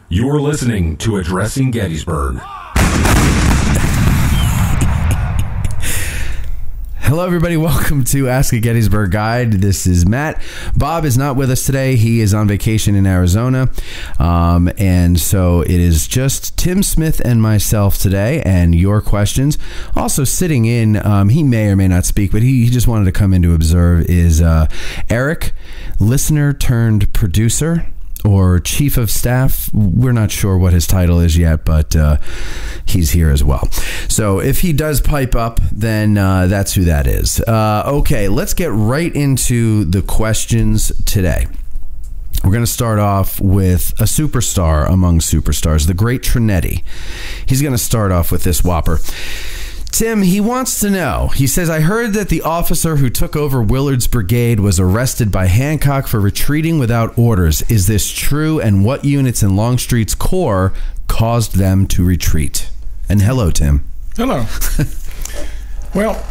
You're listening to Addressing Gettysburg. Hello, everybody. Welcome to Ask a Gettysburg Guide. This is Matt. Bob is not with us today. He is on vacation in Arizona. And so it is just Tim Smith and myself today and your questions. Also sitting in, he may or may not speak, but he just wanted to come in to observe, is Eric, listener turned producer, or chief of staff. We're not sure what his title is yet, but he's here as well. So if he does pipe up, then that's who that is. Okay, let's get right into the questions today. We're going to start off with a superstar among superstars, the great Trinetti. He's going to start off with this whopper. Tim, he wants to know, he says, I heard that the officer who took over Willard's brigade was arrested by Hancock for retreating without orders. Is this true? And what units in Longstreet's corps caused them to retreat? And hello, Tim. Hello. Well,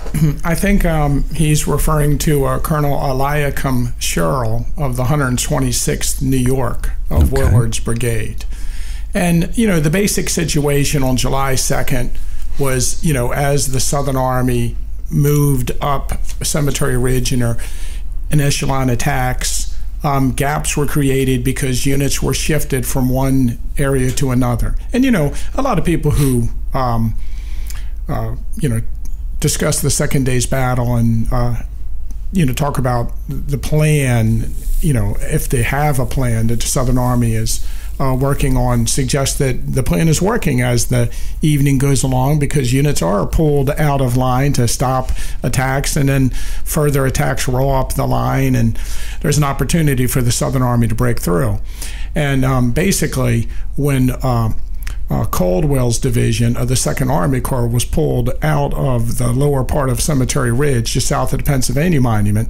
I think he's referring to Colonel Eliakim Sherrill of the 126th New York of Willard's brigade. And, you know, the basic situation on July 2nd was, you know, as the Southern Army moved up Cemetery Ridge in echelon attacks, gaps were created because units were shifted from one area to another. And, you know, a lot of people who, you know, discuss the second day's battle and, you know, talk about the plan, you know, if they have a plan that the Southern Army is working on, suggests that the plan is working as the evening goes along, because units are pulled out of line to stop attacks, and then further attacks roll up the line, and there's an opportunity for the Southern Army to break through. And basically, when Caldwell's division of the 2nd Army Corps was pulled out of the lower part of Cemetery Ridge, just south of the Pennsylvania Monument,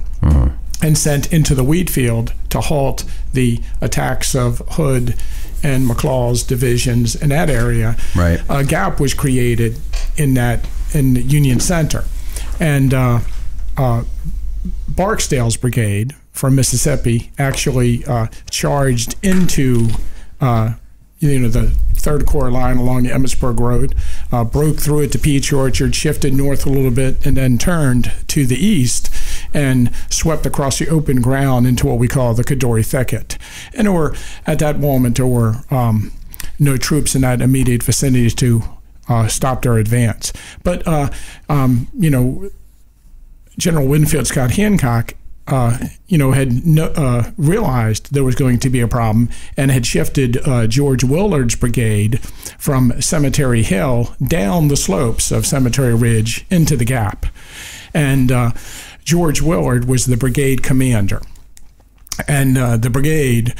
and sent into the wheat field to halt the attacks of Hood and McLaw's divisions in that area, right, a gap was created in the Union Center. And Barksdale's brigade from Mississippi actually charged into you know, the 3rd Corps line along the Emmitsburg Road, broke through it to Peach Orchard, shifted north a little bit, and then turned to the east and swept across the open ground into what we call the Cadore Thicket. And at that moment, there were no troops in that immediate vicinity to stop their advance. But, you know, General Winfield Scott Hancock you know, had realized there was going to be a problem and had shifted George Willard's brigade from Cemetery Hill down the slopes of Cemetery Ridge into the gap. And George Willard was the brigade commander. And the brigade,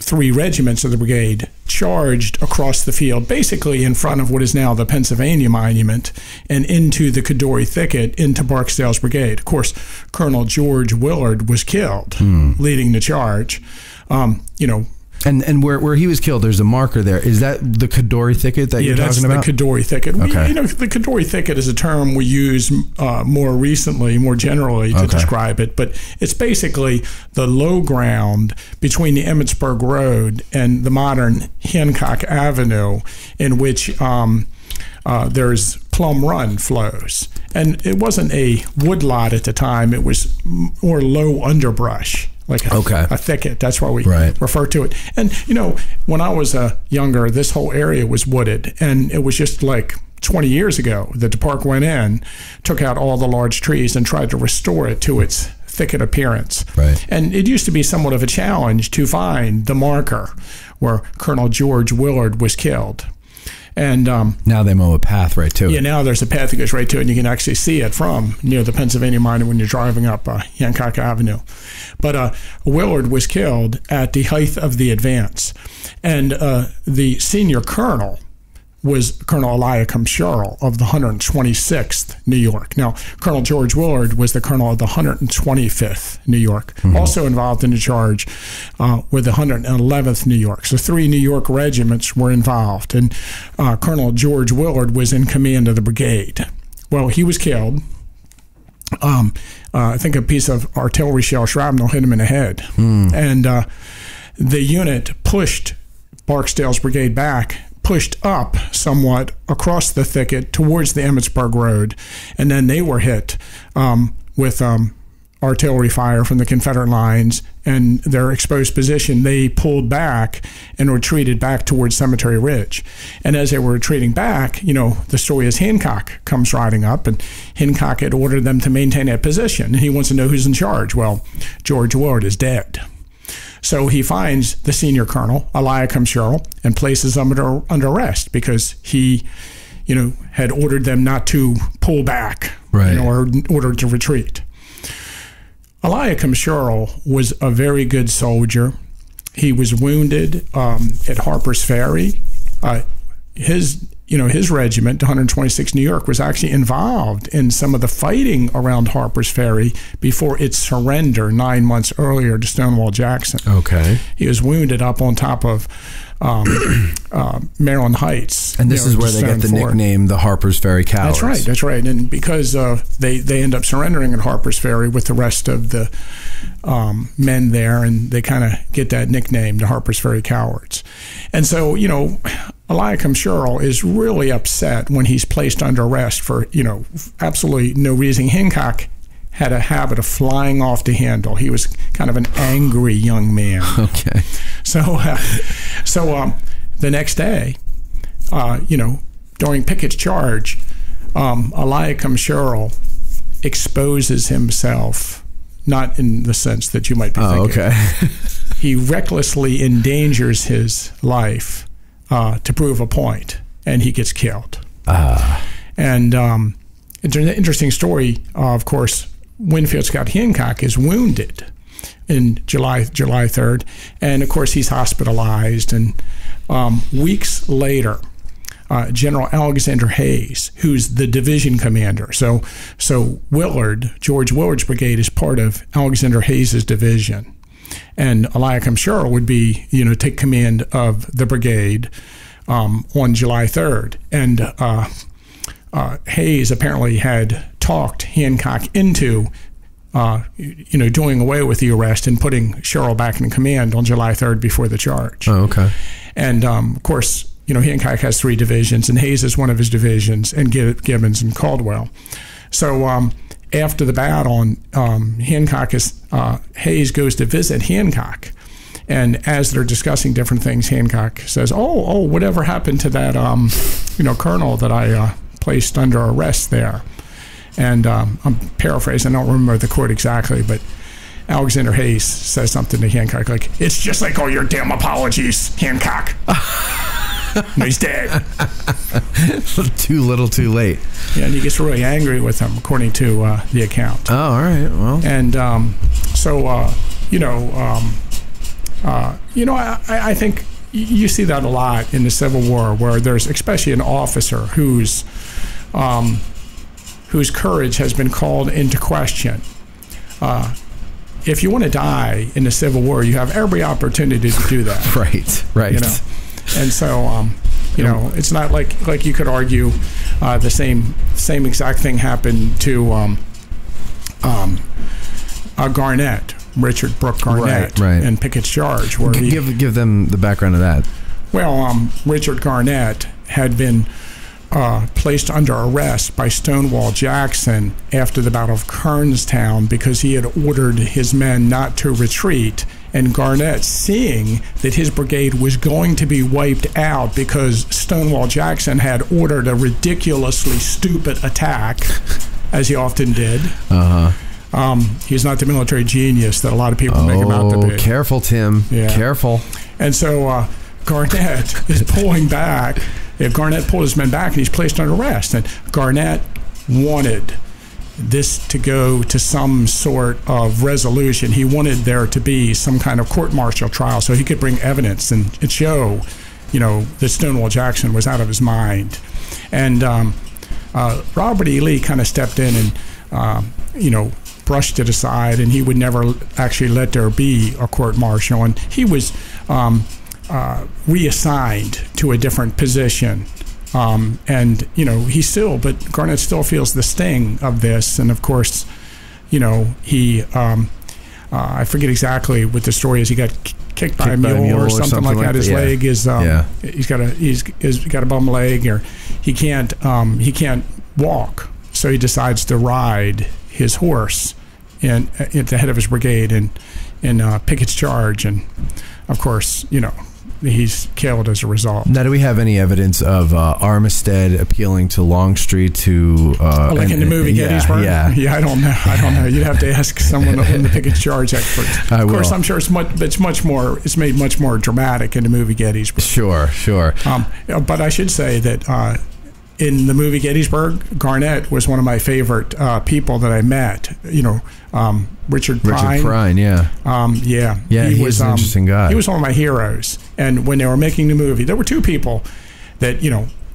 3 regiments of the brigade, charged across the field, basically in front of what is now the Pennsylvania Monument, and into the Cadore Thicket, into Barksdale's brigade. Of course, Colonel George Willard was killed leading the charge. You know, and where he was killed, there's a marker there. Is that the Cadore Thicket that you're talking about? Yeah, that's the Cadore Thicket. Okay. You know, the Cadore Thicket is a term we use more recently, more generally, to describe it. But it's basically the low ground between the Emmitsburg Road and the modern Hancock Avenue, in which there's Plum Run flows. And it wasn't a woodlot at the time. It was more low underbrush, like a thicket. That's why we refer to it. And, you know, when I was younger, this whole area was wooded. And it was just like 20 years ago that the park went in, took out all the large trees, and tried to restore it to its thicket appearance. Right. And it used to be somewhat of a challenge to find the marker where Colonel George Willard was killed. And now they mow a path right to it. Yeah, now there's a path that goes right to it, and you can actually see it from near the Pennsylvania Monument when you're driving up Hancock Avenue. But Willard was killed at the height of the advance. And the senior colonel was Colonel Eliakim Sherrill of the 126th New York. Now, Colonel George Willard was the colonel of the 125th New York, also involved in the charge with the 111th New York. So 3 New York regiments were involved, and Colonel George Willard was in command of the brigade. Well, he was killed. I think a piece of artillery shell shrapnel hit him in the head, and the unit pushed Barksdale's brigade back, pushed up somewhat across the thicket towards the Emmitsburg Road, and then they were hit with artillery fire from the Confederate lines, and their exposed position, they pulled back and retreated back towards Cemetery Ridge. And as they were retreating back, the story is Hancock comes riding up, and Hancock had ordered them to maintain that position, and he wants to know who's in charge. Well, George Willard is dead. So he finds the senior colonel, Eliakim Sherrill, and places them under arrest because he, had ordered them not to pull back, right, or ordered to retreat. Eliakim Sherrill was a very good soldier. He was wounded at Harper's Ferry. His regiment, 126 New York, was actually involved in some of the fighting around Harper's Ferry before its surrender 9 months earlier to Stonewall Jackson. Okay. He was wounded up on top of Maryland Heights. And this is where they get the nickname the Harper's Ferry Cowards. That's right. And because they end up surrendering at Harper's Ferry with the rest of the men there, and they kind of get that nickname, the Harper's Ferry Cowards. And so, Eliakim Sherrill is really upset when he's placed under arrest for, absolutely no reason. Hancock had a habit of flying off the handle. He was kind of an angry young man. Okay. So the next day, during Pickett's charge, Eliakim Sherrill exposes himself, not in the sense that you might be thinking. Okay. He recklessly endangers his life to prove a point, and he gets killed. And it's an interesting story. Of course, Winfield Scott Hancock is wounded in July 3rd, and of course he's hospitalized. And weeks later, General Alexander Hayes, who's the division commander, so George Willard's brigade is part of Alexander Hayes's division, and Eliakim Sherrill would be, take command of the brigade on July 3rd. And Hayes apparently had talked Hancock into, doing away with the arrest and putting Sherrill back in command on July 3rd before the charge. Oh, okay. And of course, Hancock has 3 divisions, and Hayes is one of his divisions, and Gibbons and Caldwell. So after the battle, Hayes goes to visit Hancock, and as they're discussing different things, Hancock says, "Oh, whatever happened to that, colonel that I placed under arrest there?" And I'm paraphrasing, I don't remember the quote exactly, but Alexander Hayes says something to Hancock like, "It's just like all your damn apologies, Hancock." No, he's dead. Too little, too late. Yeah, and he gets really angry with him, according to the account. Oh, all right. Well, and I think you see that a lot in the Civil War, where there's especially an officer whose courage has been called into question. If you want to die in the Civil War, you have every opportunity to do that. Right. And so, it's not like you could argue the same exact thing happened to Garnett, Richard Brooke Garnett, right. in Pickett's charge. Where give them the background of that. Well, Richard Garnett had been placed under arrest by Stonewall Jackson after the Battle of Kernstown because he had ordered his men not to retreat. And Garnett, seeing that his brigade was going to be wiped out because Stonewall Jackson had ordered a ridiculously stupid attack, as he often did. He's not the military genius that a lot of people make him out to be. Careful, Tim. Yeah. Careful. And so Garnett is pulling back. Garnett pulled his men back, and he's placed under arrest. And Garnett wanted this to go to some sort of resolution. He wanted there to be some kind of court-martial trial so he could bring evidence and show, that Stonewall Jackson was out of his mind. And Robert E. Lee kind of stepped in and, brushed it aside, and he would never actually let there be a court-martial. And he was reassigned to a different position. But Garnett still feels the sting of this. And of course, he, I forget exactly what the story is. He got kicked by a mule or something like that. His leg is he's got a bum leg, or he can't walk, so he decides to ride his horse at the head of his brigade and Pickett's charge, and of course, he's killed as a result. Now, do we have any evidence of Armistead appealing to Longstreet to like in the movie Gettysburg? Yeah, I don't know. You'd have to ask someone in the Pickett's charge expert. Of course, I'm sure it's made much more dramatic in the movie Gettysburg. Sure. But I should say that in the movie Gettysburg, Garnett was one of my favorite people that I met. Richard Prine. He was an interesting guy. He was one of my heroes. And when they were making the movie, there were two people that,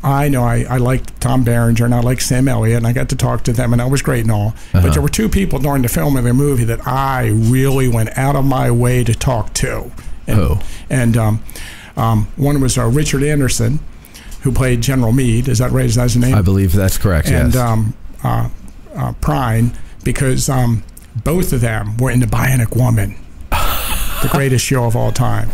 I liked Tom Berenger and I liked Sam Elliott, and I got to talk to them, and that was great and all. But there were two people during the film of the movie that I really went out of my way to talk to. One was Richard Anderson, who played General Meade. Is that right? Is that his name? I believe that's correct, and, yes. Prine, because both of them were in The Bionic Woman, the greatest show of all time.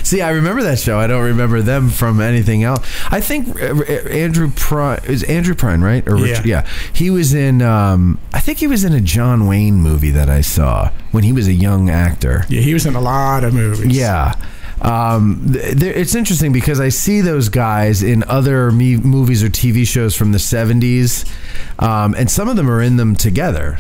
See, I remember that show. I don't remember them from anything else. I think Andrew Prine, right? Or Richard, yeah. He was in, I think he was in a John Wayne movie that I saw when he was a young actor. Yeah, he was in a lot of movies. Yeah. It's interesting because I see those guys in other movies or TV shows from the 70s, and some of them are in them together.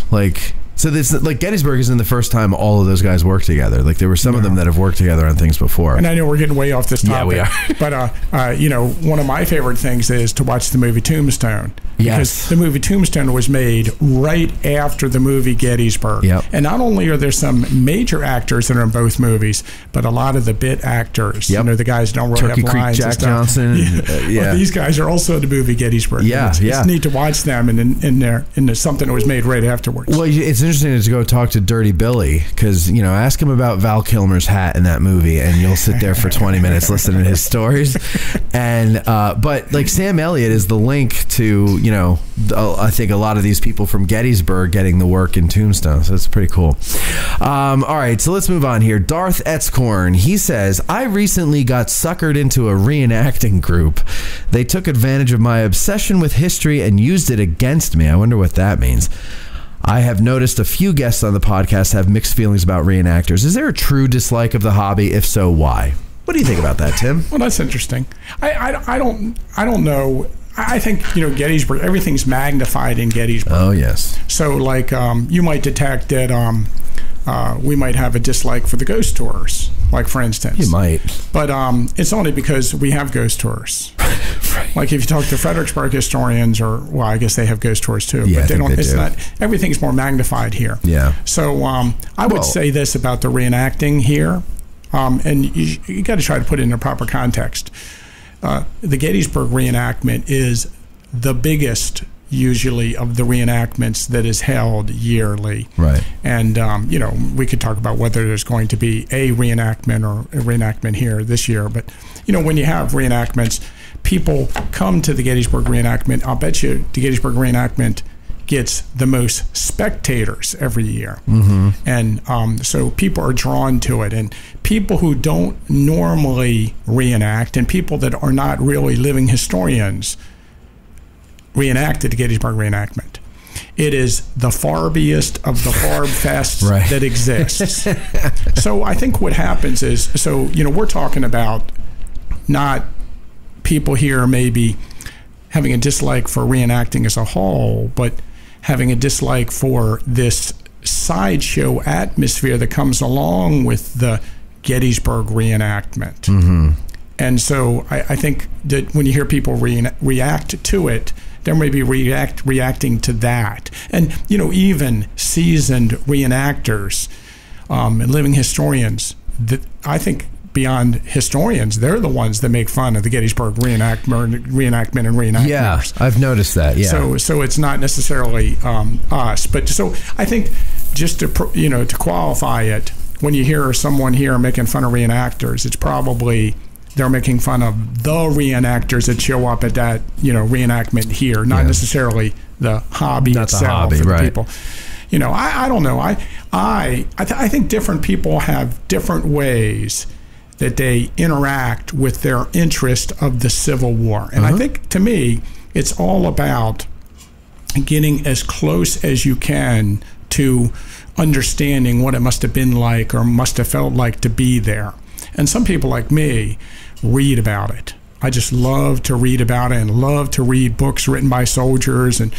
So this, Gettysburg isn't the first time all of those guys worked together. There were some of them that have worked together on things before. And I know we're getting way off this topic. Yeah, we are. But, one of my favorite things is to watch the movie Tombstone. Yes. Because the movie Tombstone was made right after the movie Gettysburg. Yep. And not only are there some major actors that are in both movies, but a lot of the bit actors. Yep. The guys don't really Turkey have Creek lines. Jack Johnson. Well, these guys are also in the movie Gettysburg. Yeah, It's neat to watch them in something that was made right afterwards. Well, it's interesting to go talk to Dirty Billy, because ask him about Val Kilmer's hat in that movie, and you'll sit there for 20 minutes listening to his stories. And but Sam Elliott is the link to I think a lot of these people from Gettysburg getting the work in Tombstone, so it's pretty cool. All right, so let's move on here. Darth Etzcorn, he says, I recently got suckered into a reenacting group. They took advantage of my obsession with history and used it against me. I wonder what that means. I have noticed a few guests on the podcast have mixed feelings about reenactors. Is there a true dislike of the hobby? If so, why? What do you think about that, Tim? Well, that's interesting. I don't know. I think Gettysburg. Everything's magnified in Gettysburg. Oh yes. So you might detect that we might have a dislike for the ghost tours, for instance. You might. But it's only because we have ghost tours. Right. If you talk to Fredericksburg historians, I guess they have ghost tours too. Yeah, but they don't. It's not. Everything's more magnified here. Yeah. So I would say this about the reenacting here, and you got to try to put it in a proper context. The Gettysburg reenactment is the biggest, usually, of the reenactments that is held yearly. Right. And, we could talk about whether there's going to be a reenactment or a reenactment here this year. But, when you have reenactments, people come to the Gettysburg reenactment. I'll bet you the Gettysburg reenactment gets the most spectators every year. Mm-hmm. And so people are drawn to it. And people who don't normally reenact and people that are not really living historians reenacted the Gettysburg reenactment. It is the farbiest of the farb fests that exists. So I think what happens is, we're talking about not people here maybe having a dislike for reenacting as a whole, but having a dislike for this sideshow atmosphere that comes along with the Gettysburg reenactment. Mm-hmm. And so I think that when you hear people react to it, they're maybe reacting to that. And, even seasoned reenactors and living historians, that I think beyond historians, they're the ones that make fun of the Gettysburg reenactment and reenactors. Yeah, I've noticed that. Yeah. So it's not necessarily us, but so I think just to qualify it, when you hear someone here making fun of reenactors, it's probably they're making fun of the reenactors that show up at that reenactment here, not necessarily the hobby itself for the people. I don't know. I think different people have different ways that they interact with their interest of the Civil War. And I think, to me, it's all about getting as close as you can to understanding what it must have been like or must have felt like to be there. And some people like me read about it. I just love to read about it and love to read books written by soldiers and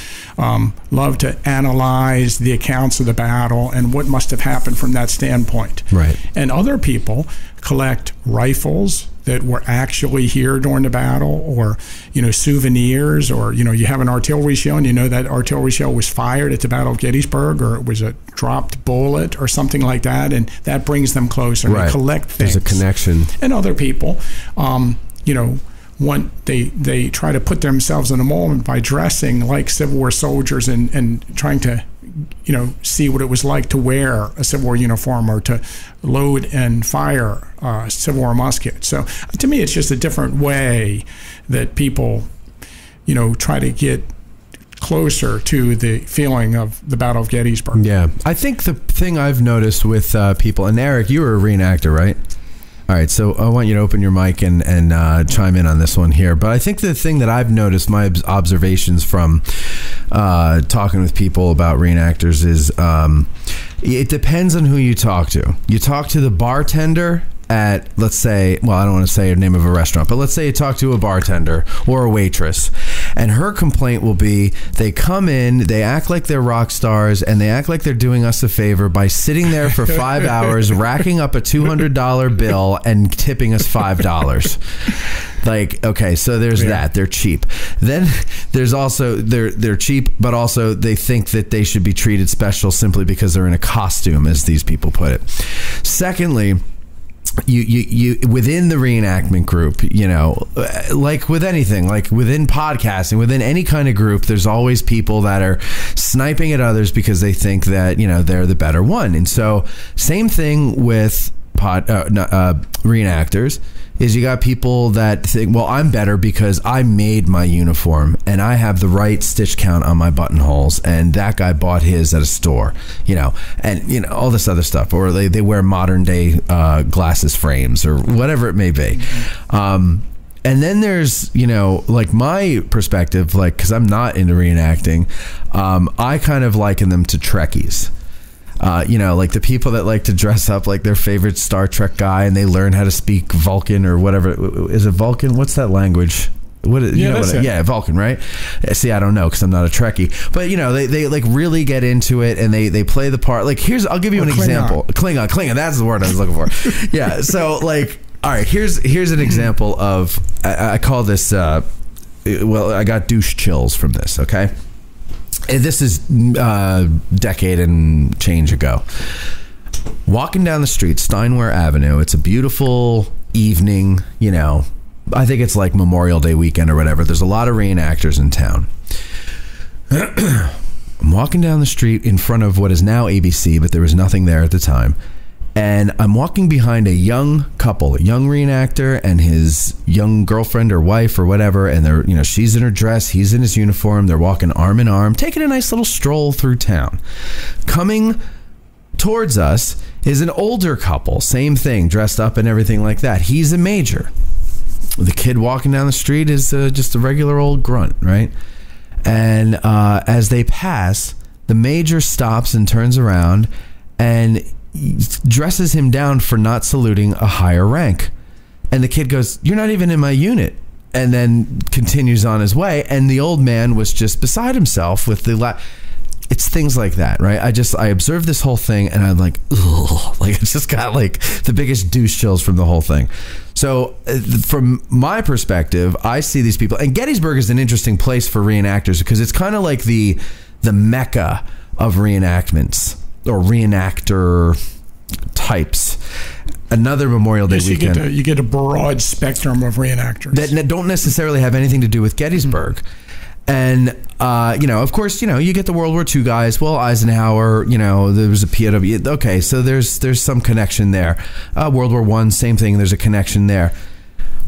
love to analyze the accounts of the battle and what must have happened from that standpoint. Right. And other people collect rifles that were actually here during the battle, or, you know, souvenirs, or, you know, you have an artillery shell and you know that artillery shell was fired at the Battle of Gettysburg, or it was a dropped bullet or something like that, and that brings them closer. Right. They collect things. There's a connection. And other people, you know, they try to put themselves in a moment by dressing like Civil War soldiers and trying to, you know, see what it was like to wear a Civil War uniform or to load and fire a Civil War musket. So to me, it's just a different way that people, you know, try to get closer to the feeling of the Battle of Gettysburg. Yeah. I think the thing I've noticed with people, and Eric, you were a reenactor, right? All right, so I want you to open your mic and chime in on this one here. But I think the thing that I've noticed, my observations from talking with people about reenactors is it depends on who you talk to. You talk to the bartender at, let's say, well, I don't want to say the name of a restaurant, but let's say you talk to a bartender or a waitress, and her complaint will be they come in, they act like they're rock stars, and they act like they're doing us a favor by sitting there for 5 hours, racking up a $200 bill and tipping us $5. Like, okay, so there's that. They're cheap. Then there's also they're cheap, but also they think that they should be treated special simply because they're in a costume, as these people put it. Secondly, you within the reenactment group, you know, like with anything, like within podcasting, within any kind of group, there's always people that are sniping at others because they think that, you know, they're the better one. And so same thing with reenactors is you got people that think, well, I'm better because I made my uniform and I have the right stitch count on my buttonholes, and that guy bought his at a store, you know, and, you know, all this other stuff. Or they wear modern day glasses frames or whatever it may be. And then there's, you know, like my perspective, like, because I'm not into reenacting, I kind of liken them to Trekkies. You know, like the people that like to dress up like their favorite Star Trek guy, and they learn how to speak Vulcan or whatever. Is it Vulcan? What's that language? What? Yeah, Vulcan, right? See, I don't know because I'm not a Trekkie. But, you know, they like really get into it, and they play the part. Like, I'll give you an example. Klingon. That's the word I was looking for. Yeah. So, like, all right, here's an example of, I call this, well, I got douche chills from this, okay? This is a decade and change ago. Walking down the street, Steinway Avenue. It's a beautiful evening, you know. I think it's like Memorial Day weekend or whatever. There's a lot of reenactors in town. I'm walking down the street in front of what is now ABC, but there was nothing there at the time. And I'm walking behind a young couple, a young reenactor and his young girlfriend or wife or whatever. And they're, you know, she's in her dress, he's in his uniform. They're walking arm in arm, taking a nice little stroll through town. Coming towards us is an older couple, same thing, dressed up and everything like that. He's a major. The kid walking down the street is just a regular old grunt, right? And as they pass, the major stops and turns around and dresses him down for not saluting a higher rank. And the kid goes, "You're not even in my unit," and then continues on his way. And the old man was just beside himself with the it's things like that, right? I observed this whole thing, and I'm like, ugh, like, it just got like the biggest douche chills from the whole thing. So from my perspective, I see these people, and Gettysburg is an interesting place for reenactors because it's kind of like the mecca of reenactments or reenactor types. Another Memorial Day weekend. You get a broad spectrum of reenactors that don't necessarily have anything to do with Gettysburg. Mm-hmm. And, you know, of course, you know, you get the World War II guys. Well, Eisenhower, you know, there was a POW. Okay, so there's some connection there. World War I, same thing. There's a connection there.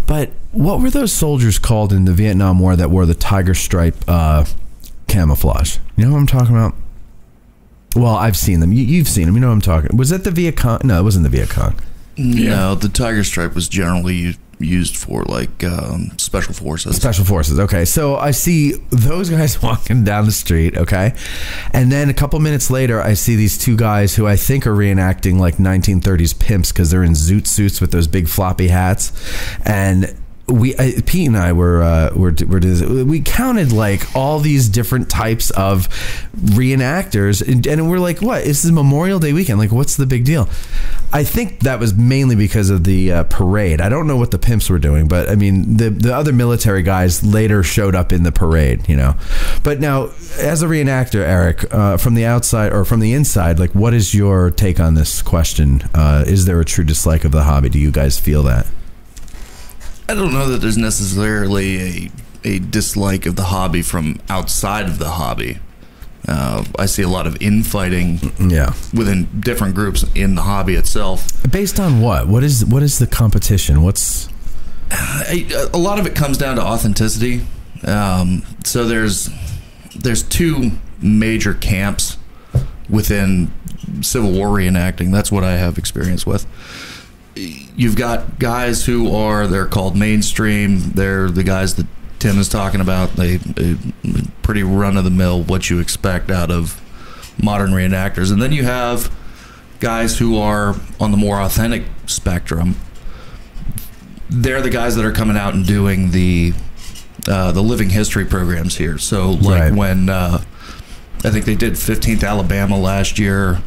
But what were those soldiers called in the Vietnam War that wore the tiger stripe camouflage? You know what I'm talking about? Well, I've seen them. You've seen them. You know what I'm talking. Was that the Viet Cong? No, it wasn't the Viet Cong. No, the Tiger Stripe was generally used for like special forces. Special forces. Okay, so I see those guys walking down the street. Okay, and then a couple minutes later, I see these two guys who I think are reenacting like 1930s pimps because they're in zoot suits with those big floppy hats, and Pete and I we counted like all these different types of reenactors, and we're like, what? This is Memorial Day weekend. Like, what's the big deal? I think that was mainly because of the parade. I don't know what the pimps were doing, but I mean, the other military guys later showed up in the parade, you know. But now, as a reenactor, Eric, from the outside or from the inside, like, what is your take on this question? Is there a true dislike of the hobby? Do you guys feel that? I don't know that there's necessarily a dislike of the hobby from outside of the hobby. I see a lot of infighting within different groups in the hobby itself. Based on what? What is the competition? What's a lot of it comes down to authenticity. So there's two major camps within Civil War reenacting. That's what I have experience with. You've got guys they're called mainstream. They're the guys that Tim is talking about. They pretty run-of-the-mill, what you expect out of modern reenactors. And then you have guys who are on the more authentic spectrum. They're the guys that are coming out and doing the living history programs here. So like when I think they did 15th Alabama last year,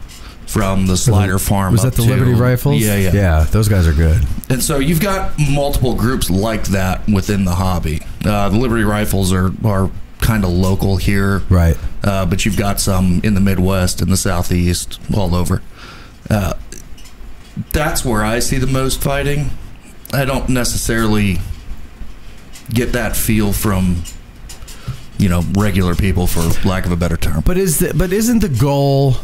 from the Slider Farm. Was that the Liberty Rifles? Yeah, those guys are good. And so you've got multiple groups like that within the hobby. The Liberty Rifles are kind of local here, right? But you've got some in the Midwest and the Southeast, all over. That's where I see the most fighting. I don't necessarily get that feel from, you know, regular people, for lack of a better term. But isn't the goal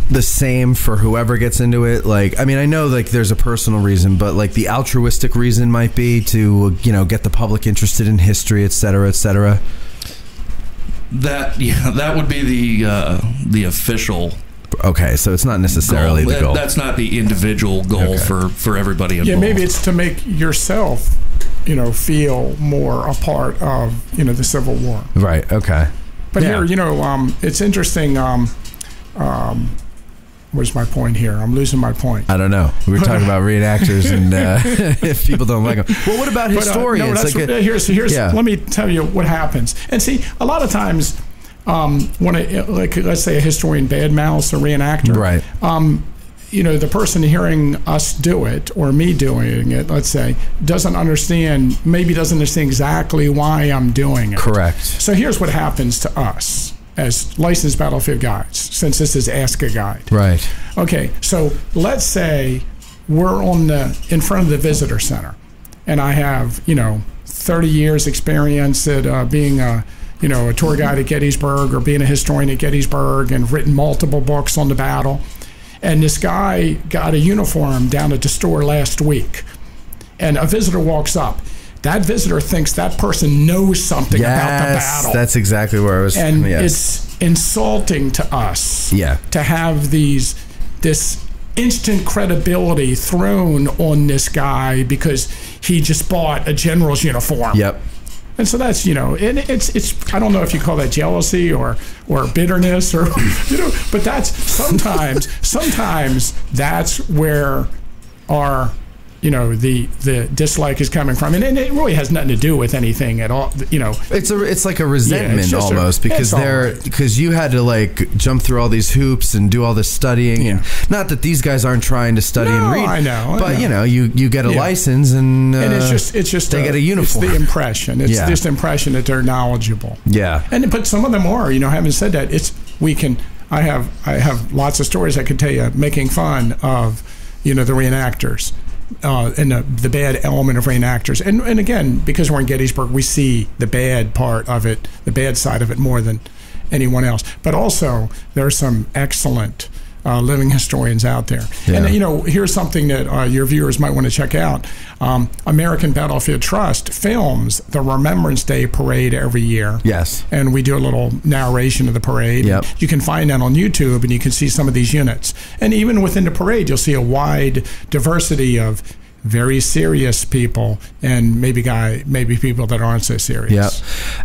the same for whoever gets into it? Like, I mean, I know like there's a personal reason, but like the altruistic reason might be to, you know, get the public interested in history, et cetera, et cetera. That would be the official. Okay, so it's not necessarily the goal. That's not the individual goal for everybody involved. Yeah, maybe it's to make yourself, you know, feel more a part of, you know, the Civil War. Right. Okay. But here, you know, it's interesting. Where's my point here? I'm losing my point. I don't know. We were talking about reenactors and if people don't like them. Well, what about historians? Let me tell you what happens. And see, a lot of times when let's say a historian badmouths a reenactor, right? You know, the person hearing us do it or me doing it, let's say, doesn't understand exactly why I'm doing it. Correct. So here's what happens to us as licensed battlefield guides, since this is Ask a Guide. Right. Okay, so let's say we're in front of the visitor center, and I have, you know, 30 years experience at being a tour guide at Gettysburg or being a historian at Gettysburg and written multiple books on the battle. And this guy got a uniform down at the store last week, and a visitor walks up. That visitor thinks that person knows something about the battle. That's exactly where I was. And it's insulting to us to have this instant credibility thrown on this guy because he just bought a general's uniform. Yep. And so that's, you know, and it's I don't know if you call that jealousy or bitterness or, you know, but that's sometimes that's where our, you know, the dislike is coming from, and it really has nothing to do with anything at all. You know, it's like a resentment almost because you had to like jump through all these hoops and do all this studying, and not that these guys aren't trying to study and read. I know, but you know, you get a license and it's just they get a uniform. It's the impression. It's this impression that they're knowledgeable. Yeah, but some of them are. You know, having said that, I have lots of stories I could tell you making fun of, you know, the reenactors. And the bad element of reenactors, and again, because we're in Gettysburg, we see the bad part of it, the bad side of it more than anyone else. But also, there are some excellent living historians out there. Yeah. And, here's something that your viewers might want to check out. American Battlefield Trust films the Remembrance Day parade every year. Yes. And we do a little narration of the parade. Yep. You can find that on YouTube, and you can see some of these units. And even within the parade, you'll see a wide diversity of very serious people and maybe people that aren't so serious. Yep.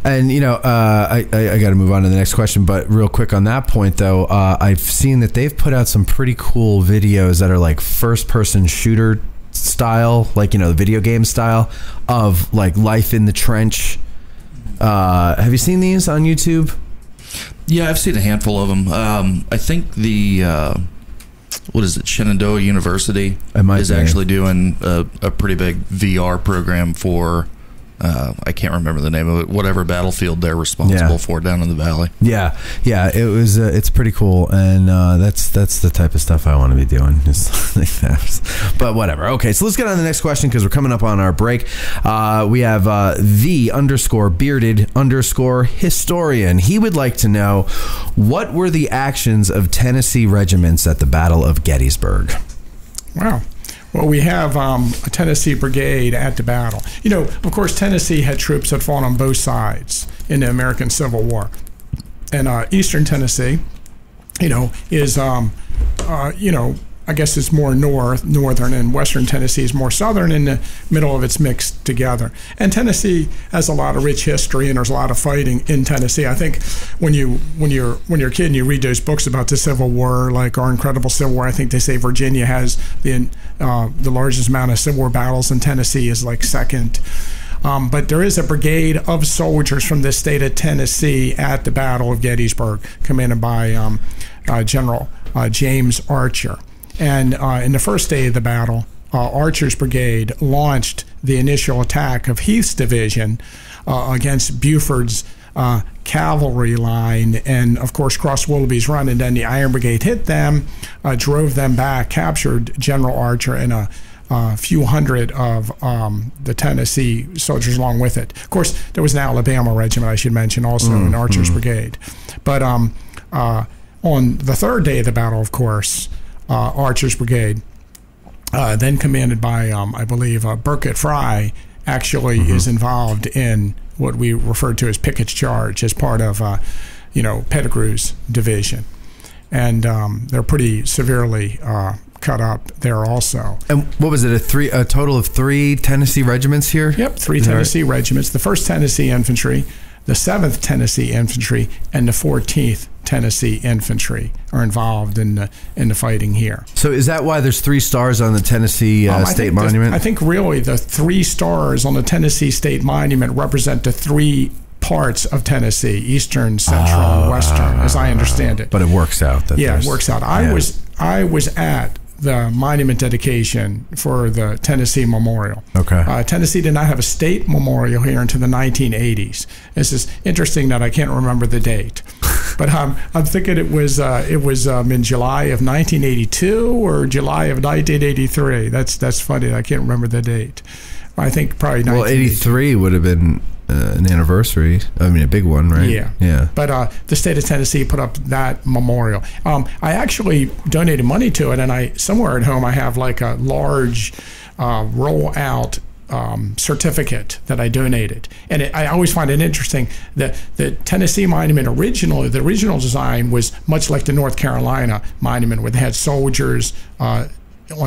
And I got to move on to the next question, but real quick on that point though, I've seen that they've put out some pretty cool videos that are like first person shooter style, like the video game style of like life in the trench. Have you seen these on YouTube? Yeah, I've seen a handful of them. I think the what is it, Shenandoah University is actually doing a pretty big VR program for I can't remember the name of it, whatever battlefield they're responsible for down in the valley. Yeah, it was it's pretty cool, and that's the type of stuff I want to be doing. But whatever. Okay, so let's get on to the next question because we're coming up on our break. We have the_bearded_historian. He would like to know, what were the actions of Tennessee regiments at the Battle of Gettysburg? Wow. Well, we have a Tennessee brigade at the battle. Of course, Tennessee had troops that fought on both sides in the American Civil War. And Eastern Tennessee, is, I guess it's more northern, and Western Tennessee is more southern, and the middle of it's mixed together. And Tennessee has a lot of rich history, and there's a lot of fighting in Tennessee. I think when you're a kid and you read those books about the Civil War, like Our Incredible Civil War, I think they say Virginia has the largest amount of Civil War battles, and Tennessee is like second. But there is a brigade of soldiers from the state of Tennessee at the Battle of Gettysburg, commanded by General James Archer. And in the first day of the battle, Archer's brigade launched the initial attack of Heath's division against Buford's cavalry line, and of course crossed Willoughby's Run, and then the Iron Brigade hit them, drove them back, captured General Archer and a few hundred of the Tennessee soldiers along with it. Of course, there was an Alabama regiment, I should mention, also in Archer's brigade. But on the third day of the battle, of course, Archer's brigade, then commanded by, I believe, Burkett Fry, actually is involved in what we refer to as Pickett's Charge as part of, Pettigrew's division. And they're pretty severely cut up there also. And what was it, a total of 3 Tennessee regiments here? Yep, 3 Tennessee regiments. The 1st Tennessee Infantry, the 7th Tennessee Infantry, and the 14th Tennessee Infantry are involved in the fighting here. So is that why there's 3 stars on the Tennessee State Monument? I think really the 3 stars on the Tennessee State Monument represent the 3 parts of Tennessee: Eastern, Central, and Western, as I understand it. But it works out. It works out. I was at the monument dedication for the Tennessee Memorial. Okay. Tennessee did not have a state memorial here until the 1980s. This is interesting that I can't remember the date, but I'm thinking it was in July of 1982 or July of 1983. That's funny. I can't remember the date. I think probably 83 would have been an anniversary. I mean, a big one, right? Yeah. But the state of Tennessee put up that memorial. I actually donated money to it, and somewhere at home I have like a large roll-out certificate that I donated. And I always find it interesting that the Tennessee monument the original design was much like the North Carolina monument, where they had soldiers on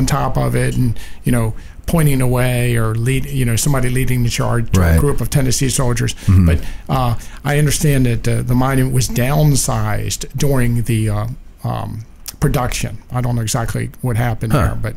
top of it, and pointing away or somebody leading the charge to a group of Tennessee soldiers. But I understand that the monument was downsized during the production. I don't know exactly what happened there, but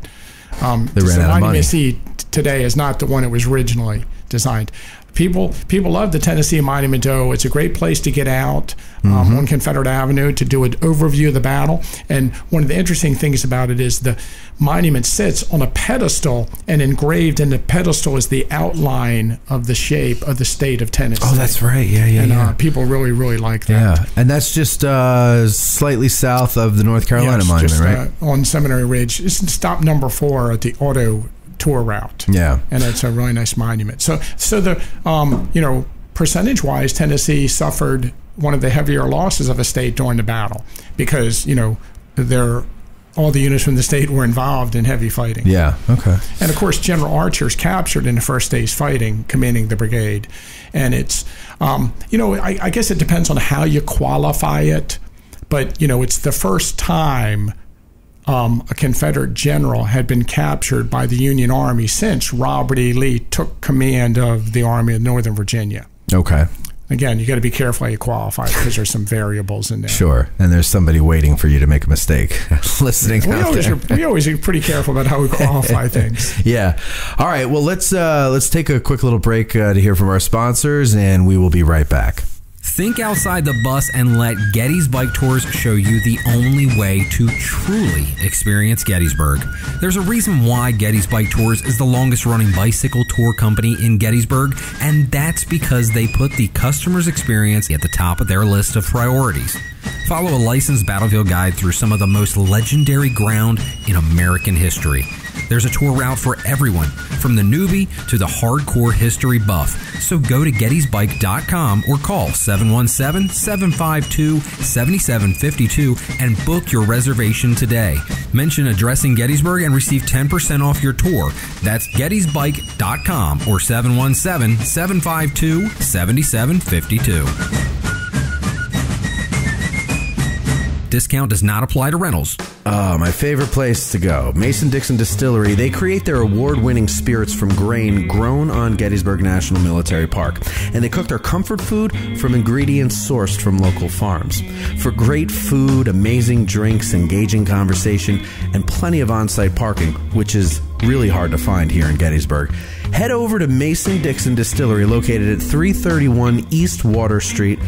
the monument you see today is not the one that was originally designed. People love the Tennessee Monument, though. It's a great place to get out on Confederate Avenue to do an overview of the battle. And one of the interesting things about it is the monument sits on a pedestal, and engraved in the pedestal is the outline of the shape of the state of Tennessee. Oh, that's right. Yeah. And people really, really like that. Yeah, and that's just slightly south of the North Carolina monument, just, right? On Seminary Ridge. It's stop number 4 at the auto tour route. Yeah. And it's a really nice monument. So the percentage-wise, Tennessee suffered one of the heavier losses of a state during the battle, because their all the units from the state were involved in heavy fighting. Yeah, okay. And of course, General Archer's captured in the first day's fighting, commanding the brigade. And it's, I guess it depends on how you qualify it, but, it's the first time a Confederate general had been captured by the Union Army since Robert E. Lee took command of the Army of Northern Virginia. Okay. Again, you got to be careful how you qualify because there's some variables in there. Sure, and there's somebody waiting for you to make a mistake listening out there. We always are pretty careful about how we qualify things. Yeah. All right, well, let's take a quick little break to hear from our sponsors, and we will be right back. Think outside the bus and let Getty's Bike Tours show you the only way to truly experience Gettysburg. There's a reason why Getty's Bike Tours is the longest running bicycle tour company in Gettysburg, and that's because they put the customer's experience at the top of their list of priorities. Follow a licensed battlefield guide through some of the most legendary ground in American history. There's a tour route for everyone, from the newbie to the hardcore history buff. So go to gettysbike.com or call 717-752-7752 and book your reservation today. Mention Addressing Gettysburg and receive 10% off your tour. That's gettysbike.com or 717-752-7752. Discount does not apply to rentals. My favorite place to go, Mason-Dixon Distillery. They create their award-winning spirits from grain grown on Gettysburg National Military Park, and they cook their comfort food from ingredients sourced from local farms. For great food, amazing drinks, engaging conversation, and plenty of on-site parking, which is really hard to find here in Gettysburg, head over to Mason-Dixon Distillery, located at 331 East Water Street.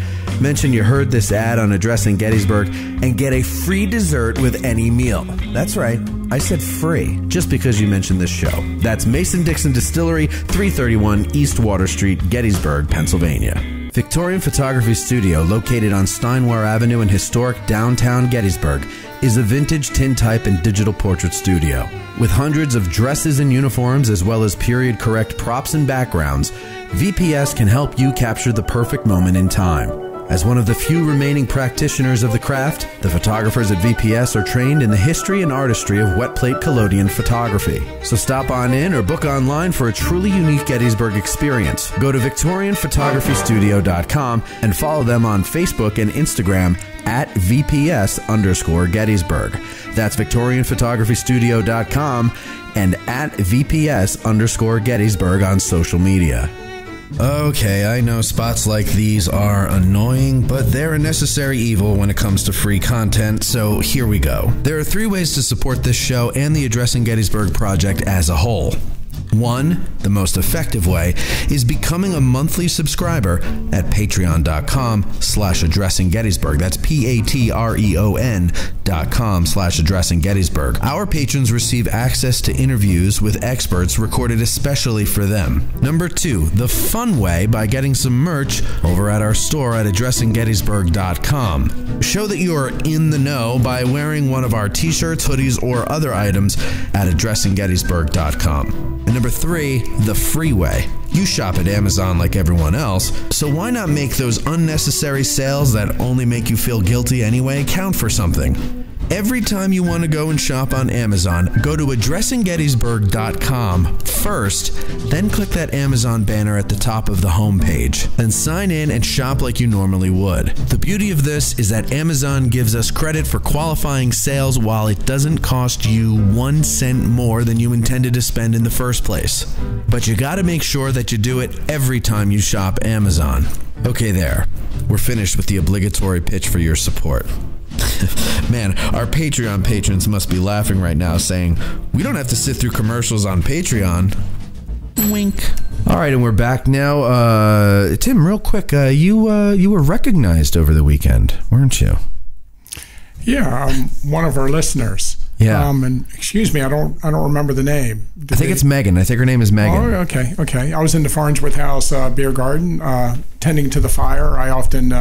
Mention you heard this ad on Addressing Gettysburg and get a free dessert with any meal. That's right, I said free, just because you mentioned this show. That's Mason-Dixon Distillery, 331 East Water Street, Gettysburg, Pennsylvania. Victorian Photography Studio, located on Steinwar Avenue in historic downtown Gettysburg, is a vintage tintype and digital portrait studio. With hundreds of dresses and uniforms, as well as period-correct props and backgrounds, VPS can help you capture the perfect moment in time. As one of the few remaining practitioners of the craft, the photographers at VPS are trained in the history and artistry of wet plate collodion photography. So stop on in or book online for a truly unique Gettysburg experience. Go to VictorianPhotographyStudio.com and follow them on Facebook and Instagram at VPS_Gettysburg. That's VictorianPhotographyStudio.com and at VPS_Gettysburg on social media. Okay, I know spots like these are annoying, but they're a necessary evil when it comes to free content, so here we go. There are 3 ways to support this show and the Addressing Gettysburg project as a whole. 1, the most effective way, is becoming a monthly subscriber at patreon.com/addressinggettysburg. That's patreon.com/addressinggettysburg. Our patrons receive access to interviews with experts recorded especially for them. Number 2, the fun way, by getting some merch over at our store at addressinggettysburg.com. Show that you're in the know by wearing one of our t-shirts, hoodies, or other items at addressinggettysburg.com. And number 3, the free way. You shop at Amazon like everyone else, so why not make those unnecessary sales that only make you feel guilty anyway count for something? Every time you want to go and shop on Amazon, go to addressinggettysburg.com first, then click that Amazon banner at the top of the homepage, and sign in and shop like you normally would. The beauty of this is that Amazon gives us credit for qualifying sales while it doesn't cost you 1 cent more than you intended to spend in the first place. But you gotta make sure that you do it every time you shop Amazon. Okay, there. We're finished with the obligatory pitch for your support. Man, our Patreon patrons must be laughing right now, saying, we don't have to sit through commercials on Patreon. Wink. All right, and we're back now. Tim, real quick, you were recognized over the weekend, weren't you? Yeah, one of our listeners. Yeah. And excuse me, I don't remember the name. I think it's Megan. I think her name is Megan. Oh, okay. I was in the Farnsworth House beer garden, tending to the fire. I often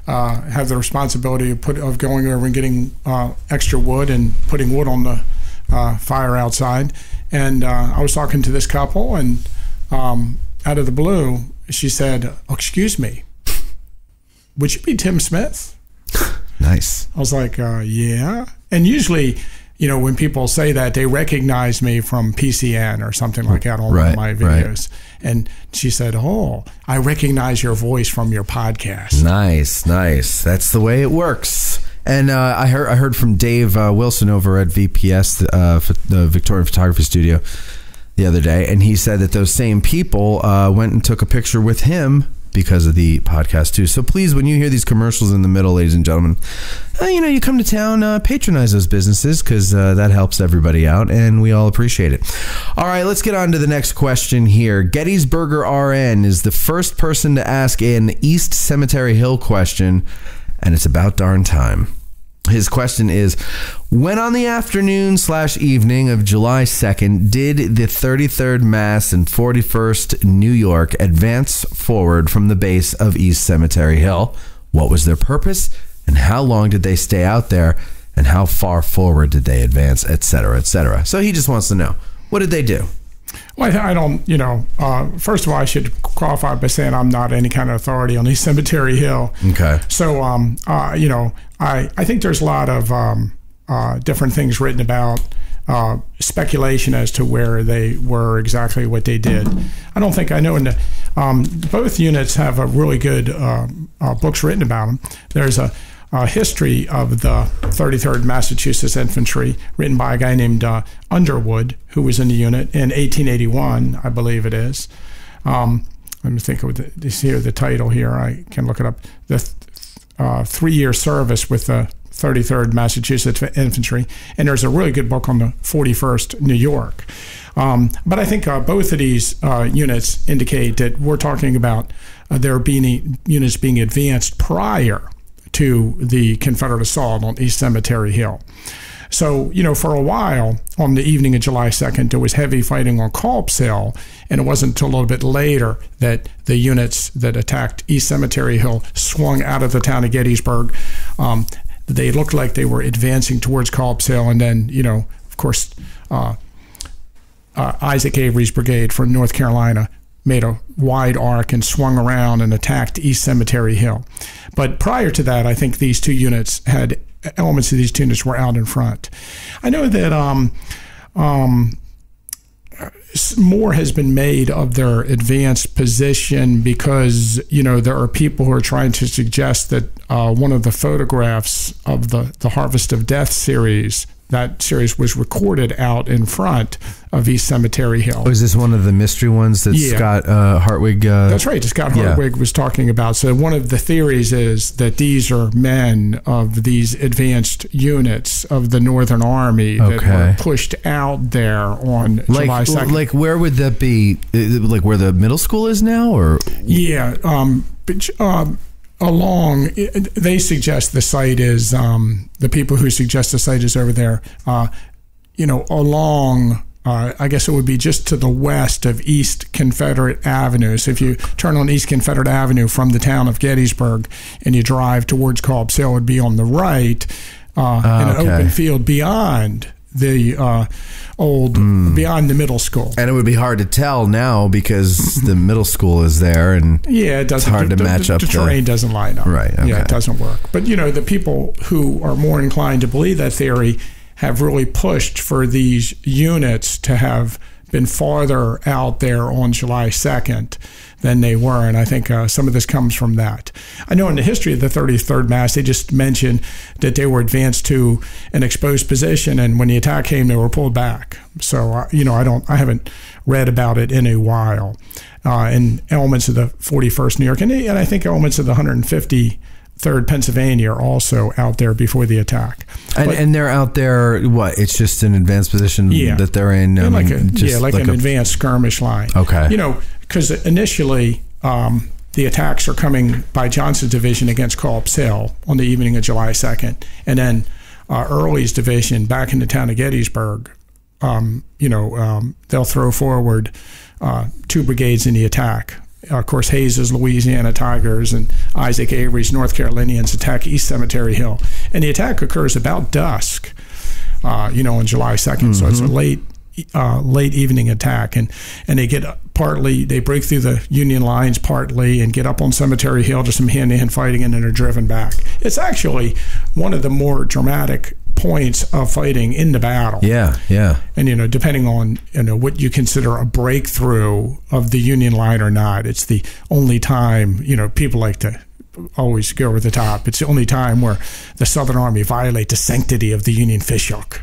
have the responsibility of going over and getting extra wood and putting wood on the fire outside. And I was talking to this couple, and out of the blue, she said, "Oh, excuse me, would you be Tim Smith?" Nice. I was like, yeah. And usually when people say that, they recognize me from PCN or something like that on one of my videos. And she said, "Oh, I recognize your voice from your podcast." Nice. That's the way it works. And I heard from Dave Wilson over at VPS, the Victorian Photography Studio, the other day, and he said that those same people went and took a picture with him because of the podcast too. So please, when you hear these commercials in the middle, ladies and gentlemen, you come to town, patronize those businesses, because that helps everybody out, and we all appreciate it. All right, let's get on to the next question here. Gettysburger RN is the first person to ask an East Cemetery Hill question, and it's about darn time. His question is, when on the afternoon/evening of July 2nd did the 33rd Mass and 41st New York advance forward from the base of East Cemetery Hill? What was their purpose, and how long did they stay out there, and how far forward did they advance, etc., etc.? So he just wants to know, what did they do? Well, I don't, first of all, I should qualify by saying I'm not any kind of authority on East Cemetery Hill. Okay. So, I think there's a lot of different things written about, speculation as to where they were, exactly what they did. I don't think I know. Both units have a really good books written about them. There's a history of the 33rd Massachusetts Infantry written by a guy named Underwood, who was in the unit in 1881, I believe it is. Let me think of the title here. I can look it up. The 3-year service with the 33rd Massachusetts Infantry, and there's a really good book on the 41st New York. But I think both of these units indicate that we're talking about there being units being advanced prior to the Confederate assault on East Cemetery Hill. So, for a while, on the evening of July 2nd, there was heavy fighting on Culp's Hill, and it wasn't until a little bit later that the units that attacked East Cemetery Hill swung out of the town of Gettysburg. They looked like they were advancing towards Culp's Hill, and then, of course, Isaac Avery's brigade from North Carolina made a wide arc and swung around and attacked East Cemetery Hill. But prior to that, I think these two units had elements of these two units were out in front. I know that more has been made of their advanced position because, there are people who are trying to suggest that one of the photographs of the Harvest of Death series, that series was recorded out in front of East Cemetery Hill. Oh, is this one of the mystery ones that Scott Hartwig? That's right. Scott Hartwig was talking about. So one of the theories is that these are men of these advanced units of the Northern Army that were pushed out there on July 2nd. Like where would that be? Like where the middle school is now, or along, they suggest the site is, the people who suggest the site is over there, along, I guess it would be just to the west of East Confederate Avenue. So if you turn on East Confederate Avenue from the town of Gettysburg and you drive towards Culp's Hill, it would be on the right in an open field beyond the beyond the middle school. And it would be hard to tell now because the middle school is there, and it doesn't. It's hard to match up. The terrain doesn't line up. Right. Okay. Yeah, it doesn't work. But the people who are more inclined to believe that theory have really pushed for these units to have been farther out there on July 2nd than they were, and I think some of this comes from that. I know in the history of the 33rd Mass, they just mentioned that they were advanced to an exposed position, and when the attack came, they were pulled back. So, I haven't read about it in a while. And elements of the 41st New York, and I think elements of the 153rd Pennsylvania are also out there before the attack. And they're out there, what? It's just an advanced position that they're in? Like an advanced skirmish line. Okay. Because initially the attacks are coming by Johnson's division against Culp's Hill on the evening of July 2nd. And then Early's division back in the town of Gettysburg, they'll throw forward 2 brigades in the attack. Of course, Hayes's Louisiana Tigers and Isaac Avery's North Carolinians attack East Cemetery Hill. And the attack occurs about dusk, on July 2nd. Mm-hmm. So it's a late evening attack. And they they break through the Union lines partly and get up on Cemetery Hill to some hand-to-hand fighting, and then are driven back. It's actually one of the more dramatic points of fighting in the battle. Yeah, yeah. And, depending on, what you consider a breakthrough of the Union line or not, it's the only time, people like to always go over the top. It's the only time where the Southern Army violate the sanctity of the Union fishhook.